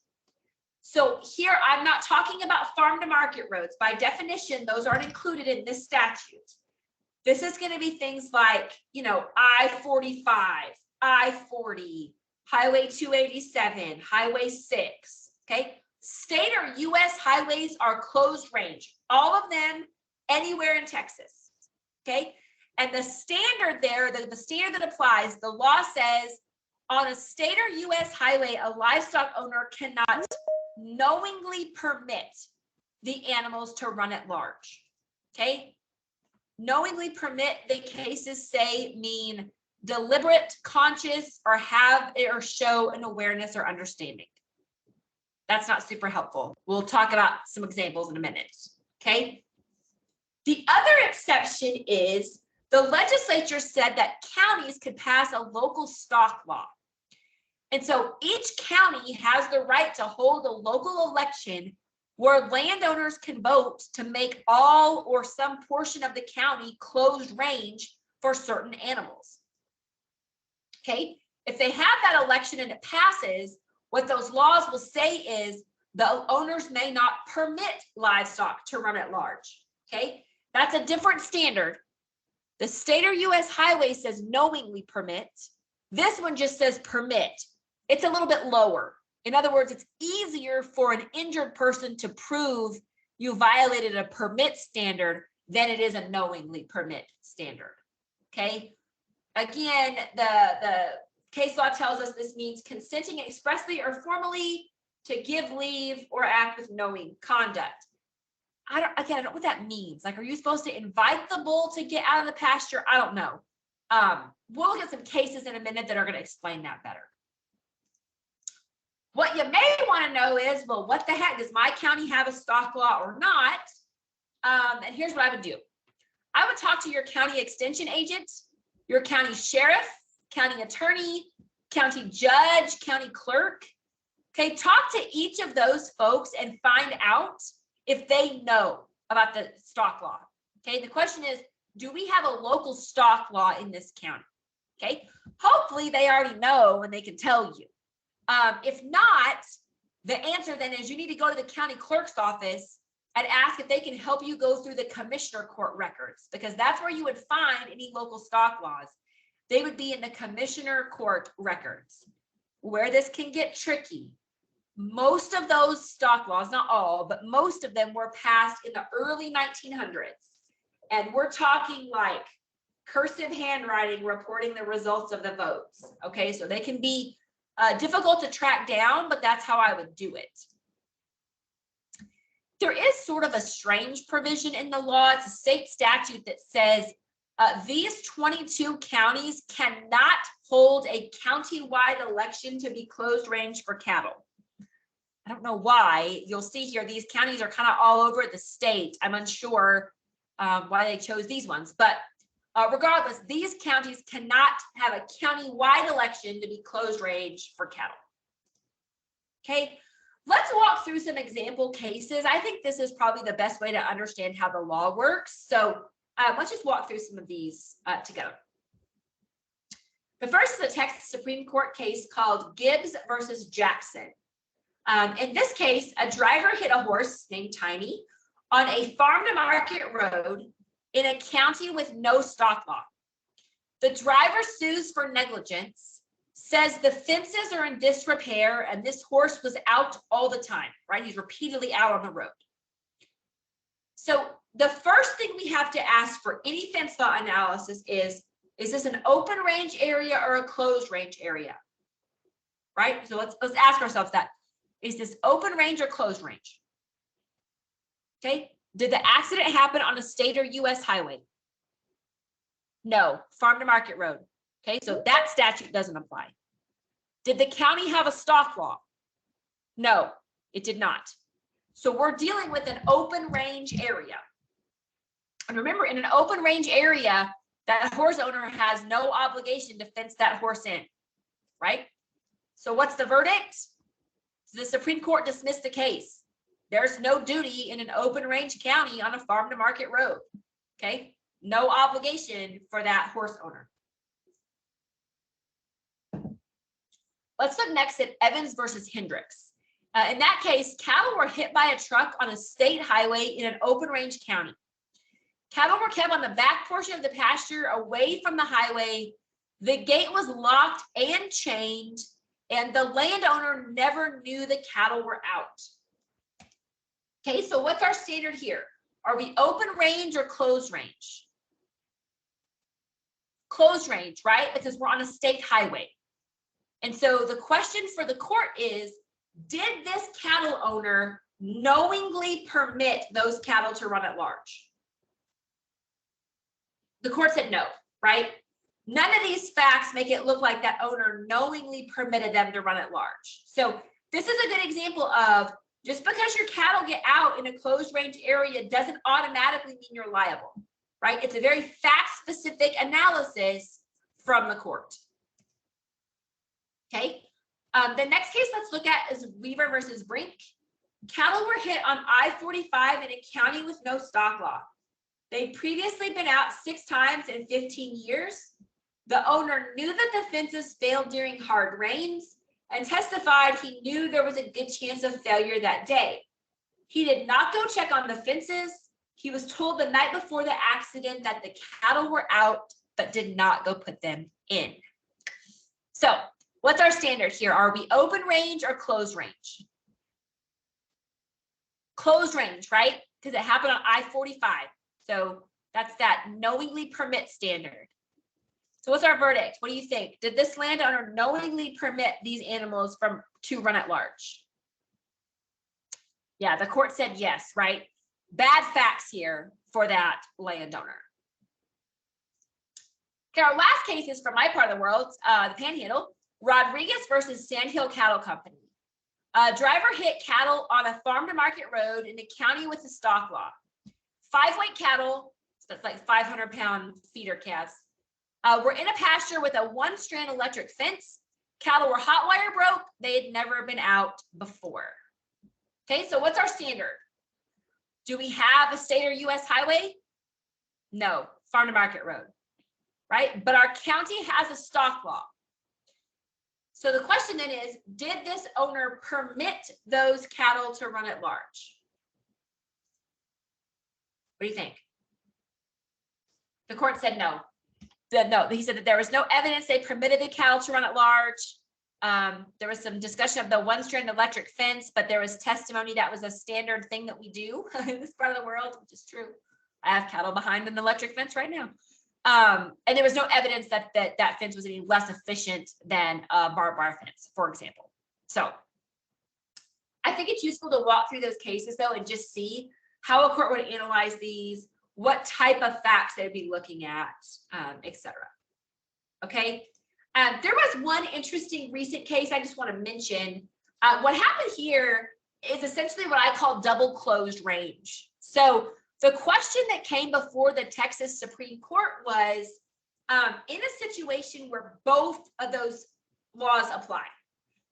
So here I'm not talking about farm to market roads. By definition, those aren't included in this statute. This is going to be things like, I-45, I-40, Highway 287, Highway 6, okay? State or US highways are closed range, all of them anywhere in Texas, okay? And the standard there, the standard that applies, the law says on a state or US highway, a livestock owner cannot knowingly permit the animals to run at large, okay? Knowingly permit, the cases say, mean deliberate, conscious, or have or show an awareness or understanding. That's not super helpful. We'll talk about some examples in a minute, okay? The other exception is the legislature said that counties could pass a local stock law. And so each county has the right to hold a local election where landowners can vote to make all or some portion of the county closed range for certain animals. Okay, if they have that election and it passes, what those laws will say is the owners may not permit livestock to run at large. Okay, that's a different standard. The state or U.S. highway says knowingly permit. This one just says permit. It's a little bit lower. In other words, it's easier for an injured person to prove you violated a permit standard than it is a knowingly permit standard. Okay. Again, the case law tells us this means consenting expressly or formally to give leave or act with knowing conduct. I don't know what that means. Like, are you supposed to invite the bull to get out of the pasture? I don't know. We'll look at some cases in a minute that are going to explain that better. What you may want to know is, well, what the heck, does my county have a stock law or not? And here's what I would do. I would talk to your county extension agent, your county sheriff, county attorney, county judge, county clerk. Okay, talk to each of those folks and find out if they know about the stock law. Okay, the question is, do we have a local stock law in this county? Okay, hopefully they already know and they can tell you. If not, the answer then is you need to go to the county clerk's office and ask if they can help you go through the commissioner court records, because that's where you would find any local stock laws. They would be in the commissioner court records. Where this can get tricky, most of those stock laws, not all, but most of them were passed in the early 1900s. And we're talking like cursive handwriting reporting the results of the votes. Okay, so they can be difficult to track down, but that's how I would do it. There is sort of a strange provision in the law. It's a state statute that says these 22 counties cannot hold a county-wide election to be closed range for cattle. I don't know why. You'll see here, these counties are kind of all over the state. I'm unsure why they chose these ones, but regardless, these counties cannot have a county-wide election to be closed range for cattle. Okay, let's walk through some example cases. I think this is probably the best way to understand how the law works. So let's just walk through some of these together. The first is a Texas Supreme Court case called Gibbs versus Jackson. In this case, a driver hit a horse named Tiny on a farm-to-market road in a county with no stock law. The driver sues for negligence, says the fences are in disrepair and this horse was out all the time, right? He's repeatedly out on the road. So the first thing we have to ask for any fence law analysis is this an open range area or a closed range area, right? So let's ask ourselves that. Is this open range or closed range? Okay, did the accident happen on a state or U.S. highway? No, farm to market road. Okay, so that statute doesn't apply. Did the county have a stock law? No, it did not. So we're dealing with an open range area. And remember, in an open range area, that horse owner has no obligation to fence that horse in, right? So what's the verdict? The Supreme Court dismissed the case. There's no duty in an open range county on a farm to market road. Okay, no obligation for that horse owner. Let's look next at Evans versus Hendricks. In that case, cattle were hit by a truck on a state highway in an open range county. Cattle were kept on the back portion of the pasture away from the highway. The gate was locked and chained, and the landowner never knew the cattle were out. Okay, so what's our standard here? Are we open range or closed range? Closed range, right? Because we're on a state highway. And so the question for the court is, did this cattle owner knowingly permit those cattle to run at large? The court said no, right? None of these facts make it look like that owner knowingly permitted them to run at large. So this is a good example of just because your cattle get out in a closed range area doesn't automatically mean you're liable, right? It's a very fact-specific analysis from the court. Okay, the next case let's look at is Weaver versus Brink. Cattle were hit on I-45 in a county with no stock law. They'd previously been out 6 times in 15 years. The owner knew that the fences failed during hard rains and testified he knew there was a good chance of failure that day. He did not go check on the fences. He was told the night before the accident that the cattle were out, but did not go put them in. So what's our standard here? Are we open range or closed range? Closed range, right? Because it happened on I-45. So that's that knowingly permit standard. So what's our verdict? What do you think? Did this landowner knowingly permit these animals to run at large? Yeah, the court said yes, right? Bad facts here for that landowner. Okay, our last case is from my part of the world, the Panhandle, Rodriguez versus Sandhill Cattle Company. A driver hit cattle on a farm to market road in a county with a stock law. 5-weight cattle, so that's like 500-pound feeder calves, were in a pasture with a 1-strand electric fence. Cattle were hot wire broke. They had never been out before. Okay, so what's our standard? Do we have a state or U.S. highway? No, farm to market road, right? But our county has a stock law. So the question then is, did this owner permit those cattle to run at large? What do you think? The court said no. No, he said that there was no evidence they permitted the cattle to run at large. There was some discussion of the 1-strand electric fence, but there was testimony that was a standard thing that we do in this part of the world, which is true. I have cattle behind an electric fence right now. And there was no evidence that that fence was any less efficient than a barbed wire fence, for example. So I think it's useful to walk through those cases though and just see how a court would analyze these, what type of facts they'd be looking at, etc. Okay. There was one interesting recent case I just want to mention. What happened here is essentially what I call double closed range. So the question that came before the Texas Supreme Court was, in a situation where both of those laws apply.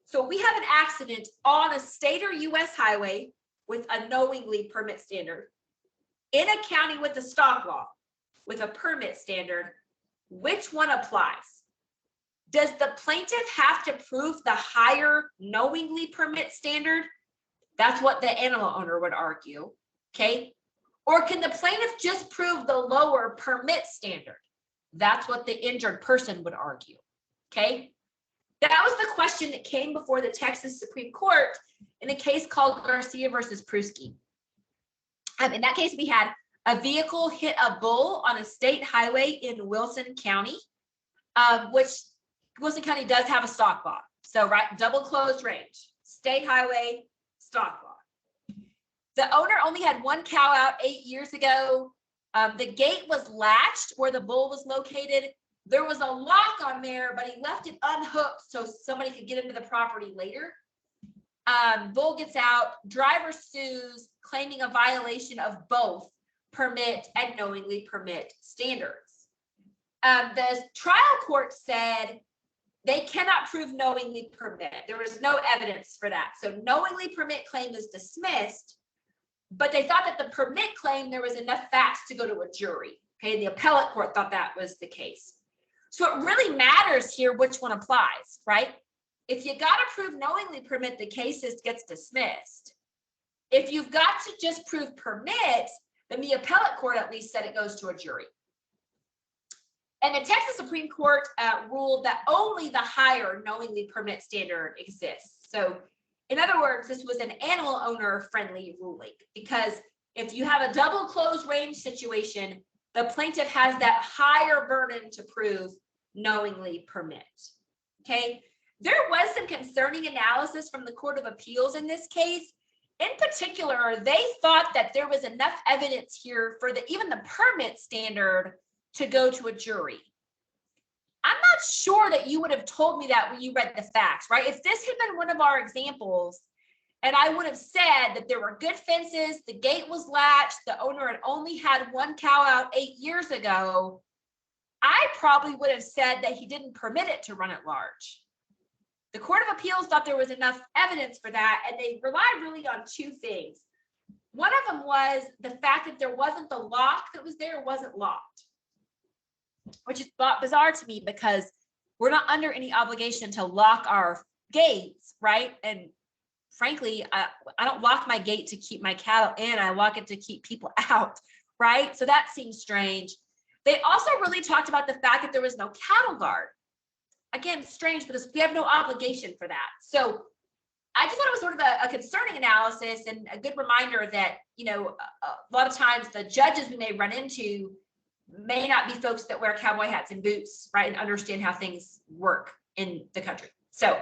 So we have an accident on a state or U.S. highway with a knowingly permit standard, in a county with a stock law with a permit standard. Which one applies? Does the plaintiff have to prove the higher knowingly permit standard? That's what the animal owner would argue, okay? Or can the plaintiff just prove the lower permit standard? That's what the injured person would argue, okay? That was the question that came before the Texas Supreme Court in a case called Garcia versus Prusky. In that case, we had a vehicle hit a bull on a state highway in Wilson County, which Wilson County does have a stock law. So, right, double closed range, state highway, stock law. The owner only had 1 cow out 8 years ago. The gate was latched where the bull was located. There was a lock on there, but he left it unhooked so somebody could get into the property later. Bull gets out, driver sues, claiming a violation of both permit and knowingly permit standards. The trial court said they cannot prove knowingly permit. There was no evidence for that. So knowingly permit claim is dismissed, but they thought that the permit claim, there was enough facts to go to a jury. Okay, the appellate court thought that was the case. So it really matters here which one applies, right? If you got to prove knowingly permit, the case gets dismissed. If you've got to just prove permit, then the appellate court at least said it goes to a jury. And the Texas Supreme Court ruled that only the higher knowingly permit standard exists. So in other words, this was an animal owner friendly ruling, because if you have a double closed range situation, the plaintiff has that higher burden to prove knowingly permit. Okay. There was some concerning analysis from the Court of Appeals in this case. In particular, they thought that there was enough evidence here for even the permit standard to go to a jury. I'm not sure that you would have told me that when you read the facts, right? If this had been one of our examples, and I would have said that there were good fences, the gate was latched, the owner had only had 1 cow out 8 years ago, I probably would have said that he didn't permit it to run at large. The Court of Appeals thought there was enough evidence for that, and they relied really on two things. One of them was the fact that there wasn't the lock that was there, wasn't locked, which is bizarre to me because we're not under any obligation to lock our gates, right? And frankly, I don't lock my gate to keep my cattle in, I lock it to keep people out, right? So that seems strange. They also really talked about the fact that there was no cattle guard. Again, strange, because we have no obligation for that. So I just thought it was sort of a concerning analysis and a good reminder that, you know, a lot of times the judges we may run into may not be folks that wear cowboy hats and boots, right, and understand how things work in the country. So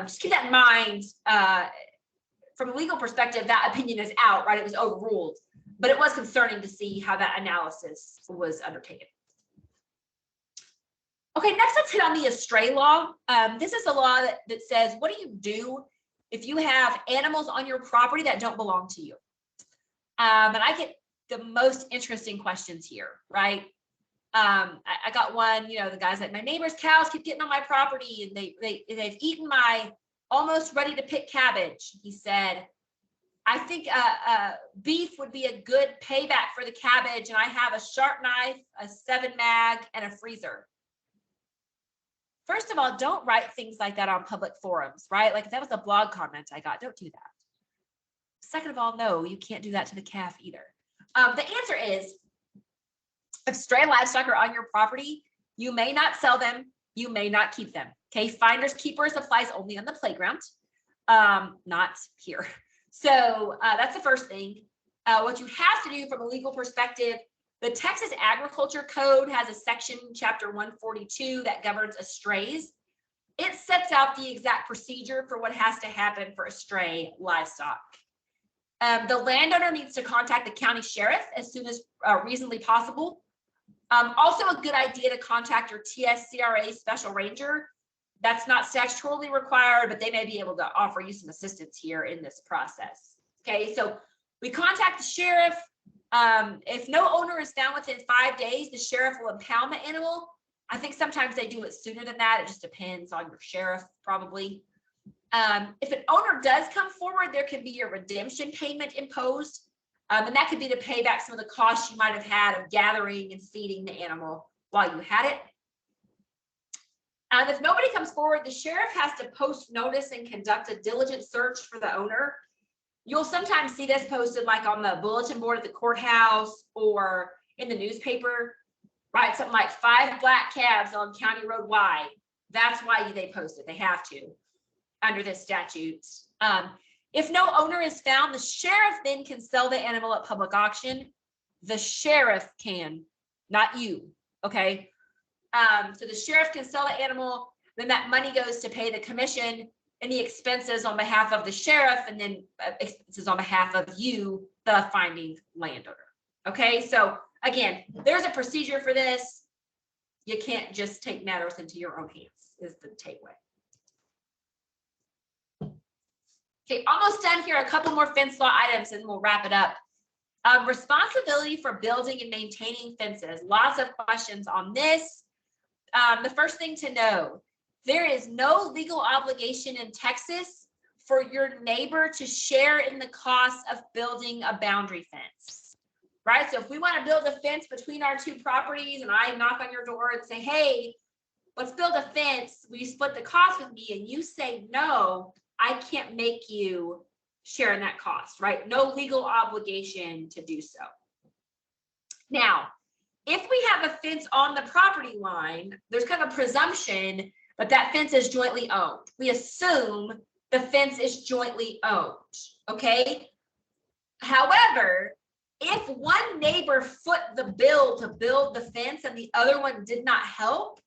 just keep that in mind. From a legal perspective, that opinion is out, right? It was overruled, but it was concerning to see how that analysis was undertaken. Okay, next let's hit on the estray law. This is a law that says, what do you do if you have animals on your property that don't belong to you? And I get the most interesting questions here, right? I got one, you know, the guy's like, my neighbor's cows keep getting on my property and they've eaten my almost ready to pick cabbage. He said, I think beef would be a good payback for the cabbage, and I have a sharp knife, a 7-mag, and a freezer. First of all, don't write things like that on public forums, right? Like if that was a blog comment I got, don't do that. Second of all, no, you can't do that to the calf either. The answer is, if stray livestock are on your property, you may not sell them, you may not keep them. Okay, finders keepers applies only on the playground, not here. So that's the first thing. What you have to do from a legal perspective, the Texas Agriculture Code has a section, chapter 142, that governs estrays. It sets out the exact procedure for what has to happen for estray livestock. The landowner needs to contact the county sheriff as soon as reasonably possible. Also a good idea to contact your TSCRA special ranger. That's not statutorily required, but they may be able to offer you some assistance here in this process. Okay, so we contact the sheriff. If no owner is found within 5 days, the sheriff will impound the animal. I think sometimes they do it sooner than that. It just depends on your sheriff, probably. If an owner does come forward, there can be a redemption payment imposed. And that could be to pay back some of the costs you might have had of gathering and feeding the animal while you had it. If nobody comes forward, the sheriff has to post notice and conduct a diligent search for the owner. You'll sometimes see this posted like on the bulletin board at the courthouse or in the newspaper, right? Something like 5 black calves on County Road Y. That's why they post it. They have to under this statute. If no owner is found, the sheriff then can sell the animal at public auction. The sheriff can, not you, okay? So the sheriff can sell the animal, then that money goes to pay the commission and the expenses on behalf of the sheriff, and then expenses on behalf of you, the finding landowner. Okay, so again, there's a procedure for this. You can't just take matters into your own hands, is the takeaway. Okay, almost done here. A couple more fence law items and we'll wrap it up. Responsibility for building and maintaining fences. Lots of questions on this. The first thing to know, there is no legal obligation in Texas for your neighbor to share in the cost of building a boundary fence, right? So if we want to build a fence between our 2 properties and I knock on your door and say, hey, let's build a fence, will you split the cost with me? And you say, no, I can't make you share in that cost, right? No legal obligation to do so. Now, if we have a fence on the property line, there's kind of a presumption that that fence is jointly owned. We assume the fence is jointly owned, okay? However, if one neighbor foot the bill to build the fence and the other one did not help,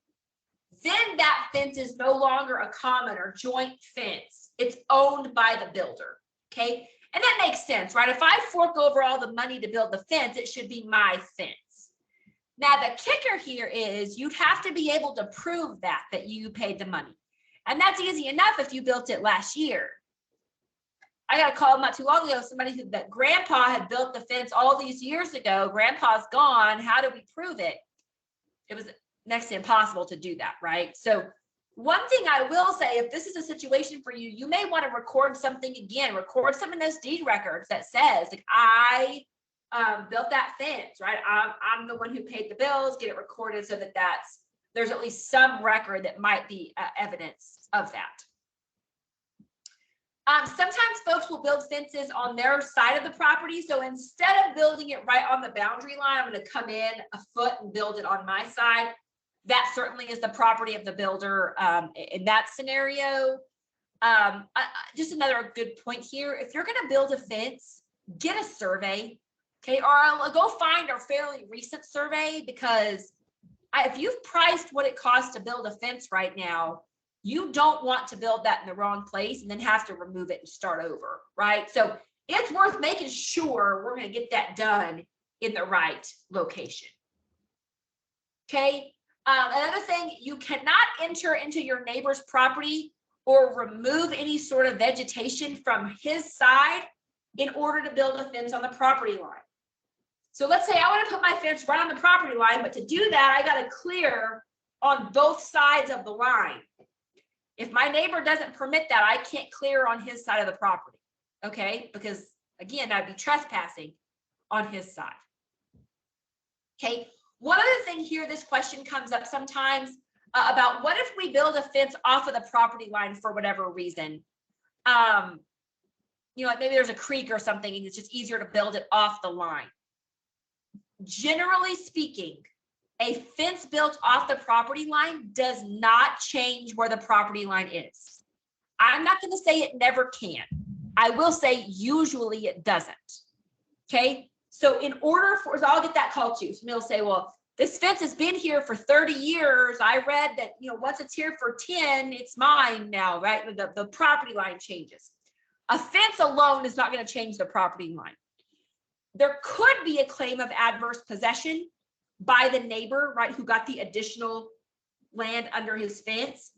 then that fence is no longer a common or joint fence. It's owned by the builder, okay? And that makes sense, right? If I fork over all the money to build the fence, it should be my fence. Now, the kicker here is you'd have to be able to prove that you paid the money. And that's easy enough if you built it last year. I got a call not too long ago, somebody who that grandpa had built the fence all these years ago. Grandpa's gone. How do we prove it? It was next to impossible to do that, right? So One thing I will say, if this is a situation for you, you may want to record something again, record some of those deed records that says, like, I built that fence, right? I'm the one who paid the bills, get it recorded so that there's at least some record that might be evidence of that. Sometimes folks will build fences on their side of the property. So instead of building it right on the boundary line, I'm going to come in a foot and build it on my side. That certainly is the property of the builder in that scenario. Just another good point here. If you're going to build a fence, get a survey, okay? Or I'll go find a fairly recent survey, because if you've priced what it costs to build a fence right now, you don't want to build that in the wrong place and then have to remove it and start over, right? So it's worth making sure we're going to get that done in the right location. Okay. Another thing, you cannot enter into your neighbor's property or remove any sort of vegetation from his side in order to build a fence on the property line. So let's say I want to put my fence right on the property line, but to do that, I got to clear on both sides of the line. If my neighbor doesn't permit that, I can't clear on his side of the property, okay? Because again, I'd be trespassing on his side. Okay, one other thing here, this question comes up sometimes about what if we build a fence off of the property line for whatever reason? You know, like maybe there's a creek or something and it's just easier to build it off the line. Generally speaking, a fence built off the property line does not change where the property line is. I'm not going to say it never can. I will say usually it doesn't. Okay. So in order for, so I'll get that call too. Somebody will say, well, this fence has been here for 30 years. I read that, you know, once it's here for 10, it's mine now, right? The property line changes. A fence alone is not going to change the property line. There could be a claim of adverse possession by the neighbor, right, who got the additional land under his fence.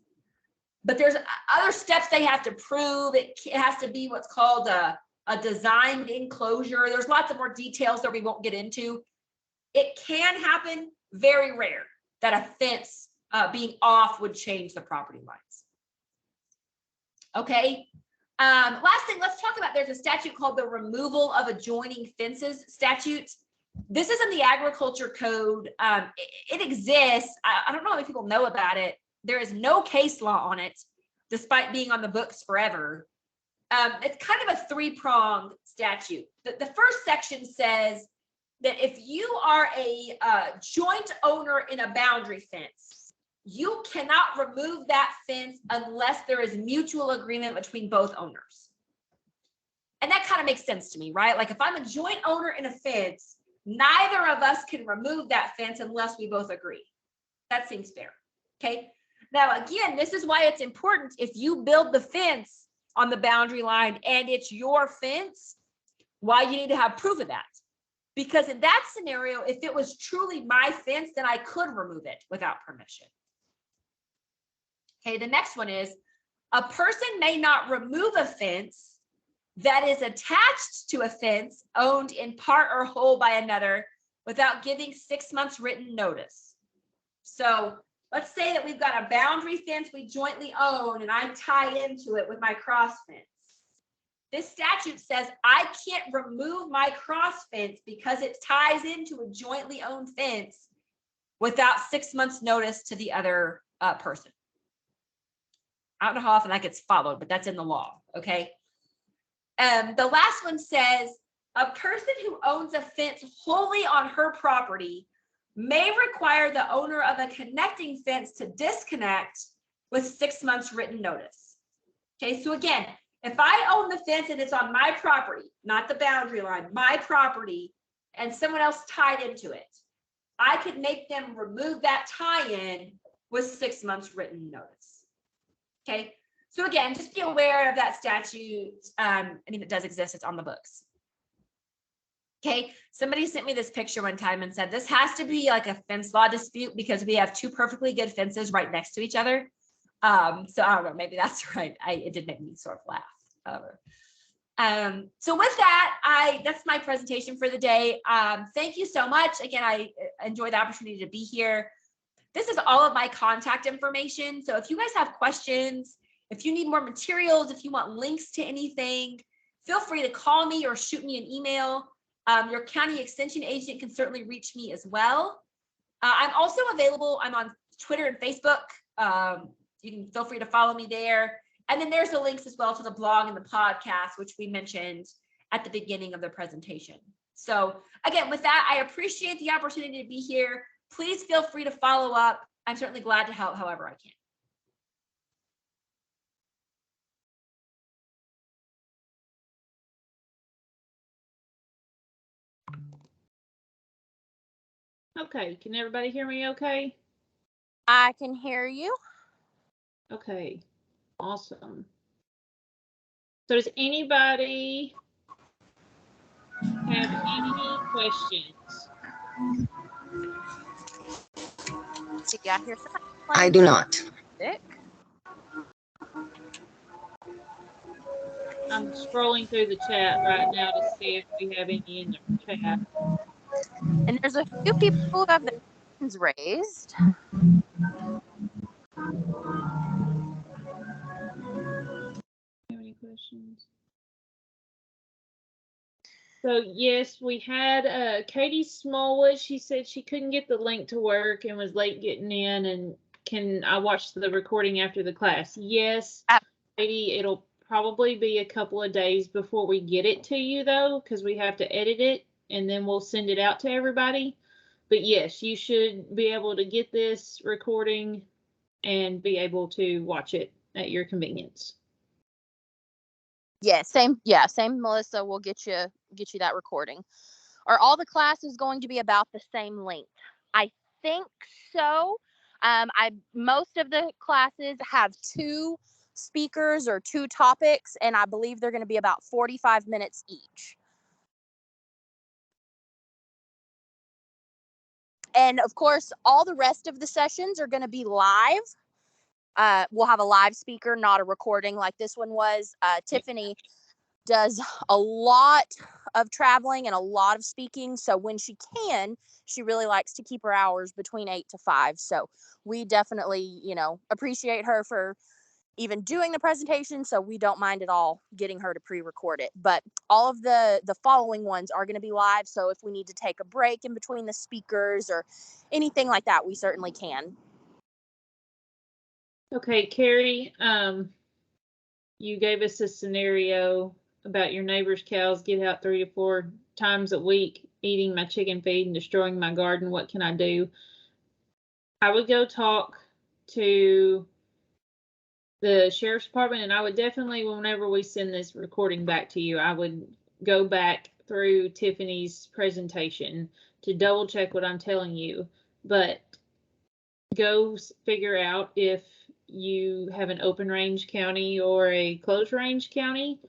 But there's other steps they have to prove. It has to be what's called a designed enclosure. There's lots of more details that we won't get into. It can happen, very rare, that a fence being off would change the property lines. Okay. Last thing, let's talk about, there's a statute called the removal of adjoining fences statute. This is in the agriculture code. It exists. I don't know how many people know about it. There is no case law on it, despite being on the books forever. It's kind of a three-pronged statute. The first section says that if you are a joint owner in a boundary fence, you cannot remove that fence unless there is mutual agreement between both owners. And that kind of makes sense to me, right? Like if I'm a joint owner in a fence, neither of us can remove that fence unless we both agree. That seems fair. Okay. Now, again, this is why it's important, if you build the fence on the boundary line and it's your fence, why you need to have proof of that. Because in that scenario, if it was truly my fence, then I could remove it without permission. Okay, the next one is, a person may not remove a fence that is attached to a fence owned in part or whole by another without giving 6 months written notice. So let's say that we've got a boundary fence we jointly own and I tie into it with my cross fence. This statute says I can't remove my cross fence because it ties into a jointly owned fence without 6 months notice to the other person. I don't know how often that gets followed, but that's in the law, okay? The last one says, a person who owns a fence wholly on her property may require the owner of a connecting fence to disconnect with 6 months written notice. Okay, so again, if I own the fence and it's on my property, not the boundary line, my property, and someone else tied into it, I could make them remove that tie-in with 6 months written notice. Okay, so again, just be aware of that statute. I mean, it does exist, it's on the books. Okay, somebody sent me this picture one time and said, this has to be like a fence law dispute because we have two perfectly good fences right next to each other. So I don't know, maybe that's right. It did make me sort of laugh. So with that, that's my presentation for the day. Thank you so much. Again, I enjoyed the opportunity to be here. This is all of my contact information. So if you guys have questions, if you need more materials, if you want links to anything, feel free to call me or shoot me an email. Your county extension agent can certainly reach me as well. I'm also available. I'm on Twitter and Facebook. You can feel free to follow me there. And then there's the links as well to the blog and the podcast, which we mentioned at the beginning of the presentation. So again, with that, I appreciate the opportunity to be here. Please feel free to follow up. I'm certainly glad to help however I can. Okay, can everybody hear me okay? I can hear you. Okay, awesome. So does anybody have any questions? See, I hear somebody I playing do not. music. I'm scrolling through the chat right now to see if we have any in the chat. And there's a few people who have their hands raised. Have any questions? So yes, we had Katie Smallwood. She said she couldn't get the link to work and was late getting in, and can I watch the recording after the class? Yes, Katie, it'll probably be a couple of days before we get it to you though, because we have to edit it and then we'll send it out to everybody. But yes, you should be able to get this recording and be able to watch it at your convenience. Yeah, same Melissa, we'll get you that recording. Are all the classes going to be about the same length? I think so. Most of the classes have 2 speakers or 2 topics, and I believe they're going to be about 45 minutes each. And of course, all the rest of the sessions are going to be live. We'll have a live speaker, not a recording like this one was. Tiffany does a lot of traveling and a lot of speaking. So when she can, she really likes to keep her hours between 8 to 5. So we definitely, appreciate her for even doing the presentation. So we don't mind at all getting her to pre-record it. But all of the following ones are going to be live. So if we need to take a break in between the speakers or anything like that, we certainly can. Okay, Carrie, you gave us a scenario about your neighbor's cows get out 3 to 4 times a week, eating my chicken feed and destroying my garden. What can I do? I would go talk to the sheriff's department, and I would definitely, whenever we send this recording back to you, I would go back through Tiffany's presentation to double check what I'm telling you, but go figure out if you have an open range county or a closed range county,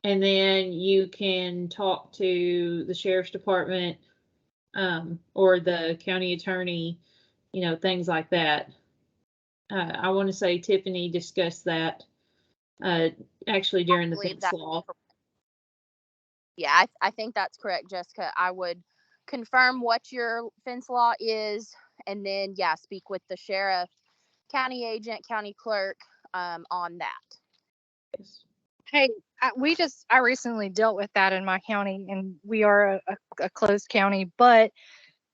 and then you can talk to the sheriff's department or the county attorney, things like that. I want to say Tiffany discussed that actually during the fence law. Yeah, I think that's correct, Jessica. I would confirm what your fence law is, and then, speak with the sheriff, county agent, county clerk on that. Hey, I recently dealt with that in my county, and we are a closed county, but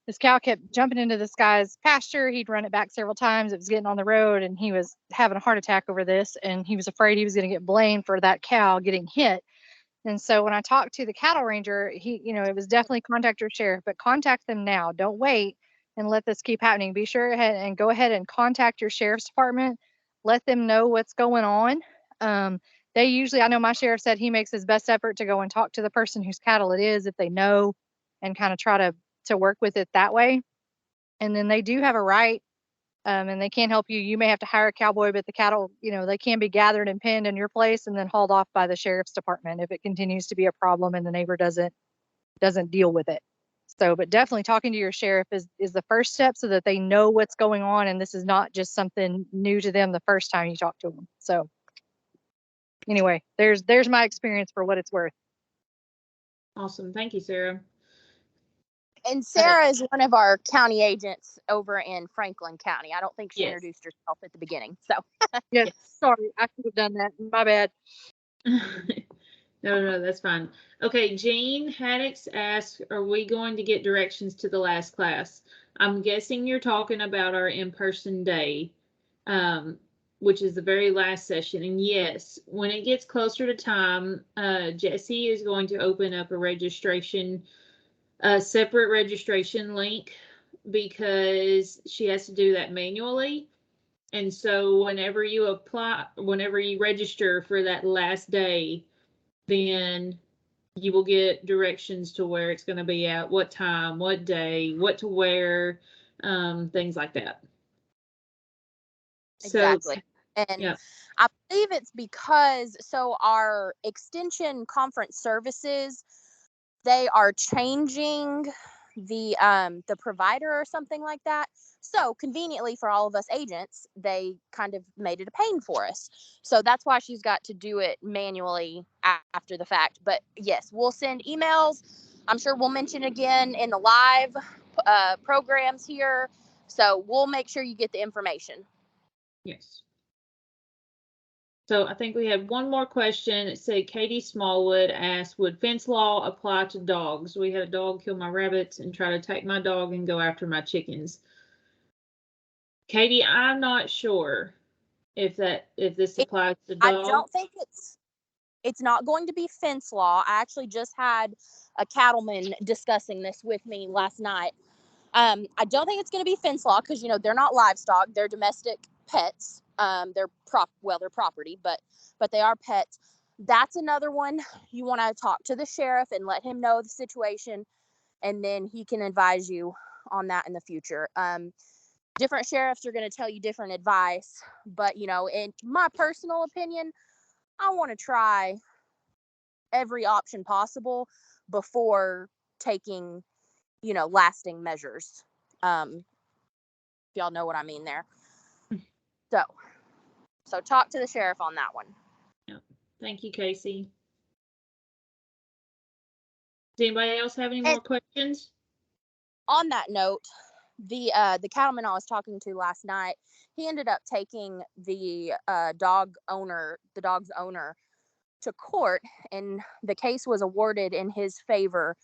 this cow kept jumping into this guy's pasture. He'd run it back several times. It was getting on the road, and he was having a heart attack over this, and he was afraid he was going to get blamed for that cow getting hit. And so when I talked to the cattle ranger, it was definitely contact your sheriff, but contact them now. Don't wait and let this keep happening. Be sure and go ahead and contact your sheriff's department. Let them know what's going on. They usually, I know my sheriff said he makes his best effort to go and talk to the person whose cattle it is if they know, and kind of try to work with it that way. And then they do have a right, and they can't help you. You may have to hire a cowboy, but the cattle, they can be gathered and pinned in your place and then hauled off by the sheriff's department if it continues to be a problem and the neighbor doesn't deal with it. So, but definitely talking to your sheriff is the first step so that they know what's going on, and this is not just something new to them the first time you talk to them. So anyway, there's my experience for what it's worth. Awesome. Thank you, Sarah. And Sarah is one of our county agents over in Franklin County. I don't think she Yes. introduced herself at the beginning. So Yes, Yes. sorry, I could have done that. My bad. No, that's fine. Okay, Jean Haddix asked, are we going to get directions to the last class? I'm guessing you're talking about our in-person day, which is the very last session. And yes, when it gets closer to time, Jessie is going to open up a separate registration link, because she has to do that manually. And so whenever you register for that last day, then you will get directions to where it's going to be at, what time, what day, what to wear, things like that. exactly. And yeah. I believe it's because our extension conference services, they are changing the provider or something like that. So conveniently for all of us agents, they kind of made it a pain for us. So that's why she's got to do it manually after the fact. But yes, we'll send emails. I'm sure we'll mention again in the live programs here. So we'll make sure you get the information. Yes. So I think we have one more question. It said Katie Smallwood asked, would fence law apply to dogs? We had a dog kill my rabbits and try to take my dog and go after my chickens. Katie, I'm not sure if this applies to dogs. I don't think it's not going to be fence law. I actually just had a cattleman discussing this with me last night. I don't think it's going to be fence law because, they're not livestock. They're domestic pets. They're property, but they are pets. That's another one. You want to talk to the sheriff and let him know the situation, and then he can advise you on that in the future. Different sheriffs are going to tell you different advice, but, in my personal opinion, I want to try every option possible before taking, lasting measures. If y'all know what I mean there. So talk to the sheriff on that one. Yeah. Thank you, Casey. Does anybody else have any more questions? On that note, the cattleman I was talking to last night, he ended up taking the dog's owner to court, and the case was awarded in his favor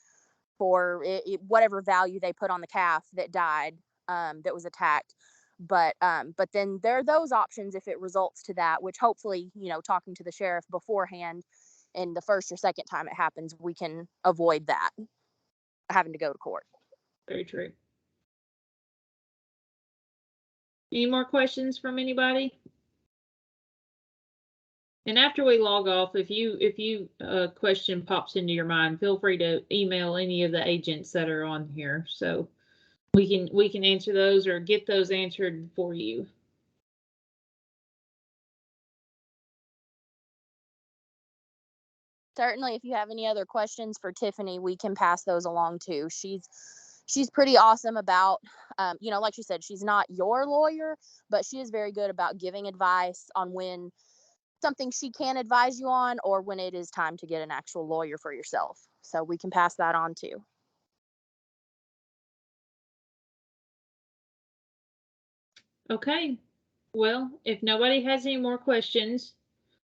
for whatever value they put on the calf that died, that was attacked. But then there are those options if it results to that, which hopefully, talking to the sheriff beforehand, and the first or second time it happens, we can avoid that, having to go to court. Very true. Any more questions from anybody? And after we log off, if you question pops into your mind, feel free to email any of the agents that are on here, so we can answer those or get those answered for you. Certainly, if you have any other questions for Tiffany, we can pass those along too. She's pretty awesome about, like she said, she's not your lawyer, but she is very good about giving advice on when something she can advise you on or when it is time to get an actual lawyer for yourself. So we can pass that on too. Okay. Well, if nobody has any more questions,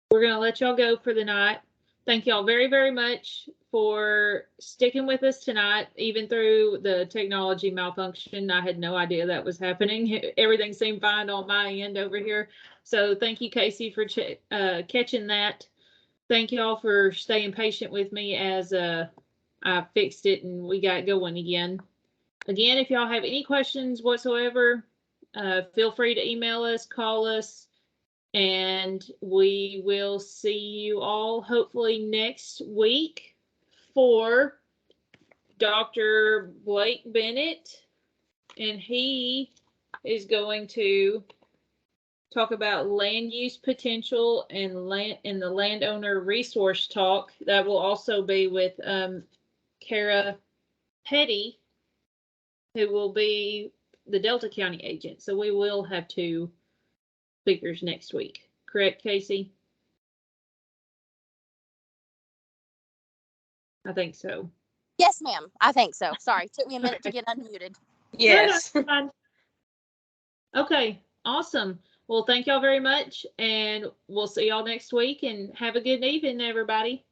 we're going to let y'all go for the night. Thank y'all very, very much for sticking with us tonight, even through the technology malfunction. I had no idea that was happening. Everything seemed fine on my end over here. So thank you, Casey, for catching that. Thank y'all for staying patient with me as I fixed it and we got going again. Again, if y'all have any questions whatsoever, feel free to email us, call us, and we will see you all hopefully next week for Dr. Blake Bennett, and he is going to talk about land use potential and the landowner resource talk. That will also be with Kara Petty, who will be the Delta County agent. So we will have 2 speakers next week. Correct, Casey? I think so. Yes, ma'am. I think so. Sorry, took me a minute to get unmuted. Yes. Okay, awesome. Well, thank y'all very much, and we'll see y'all next week, and have a good evening, everybody.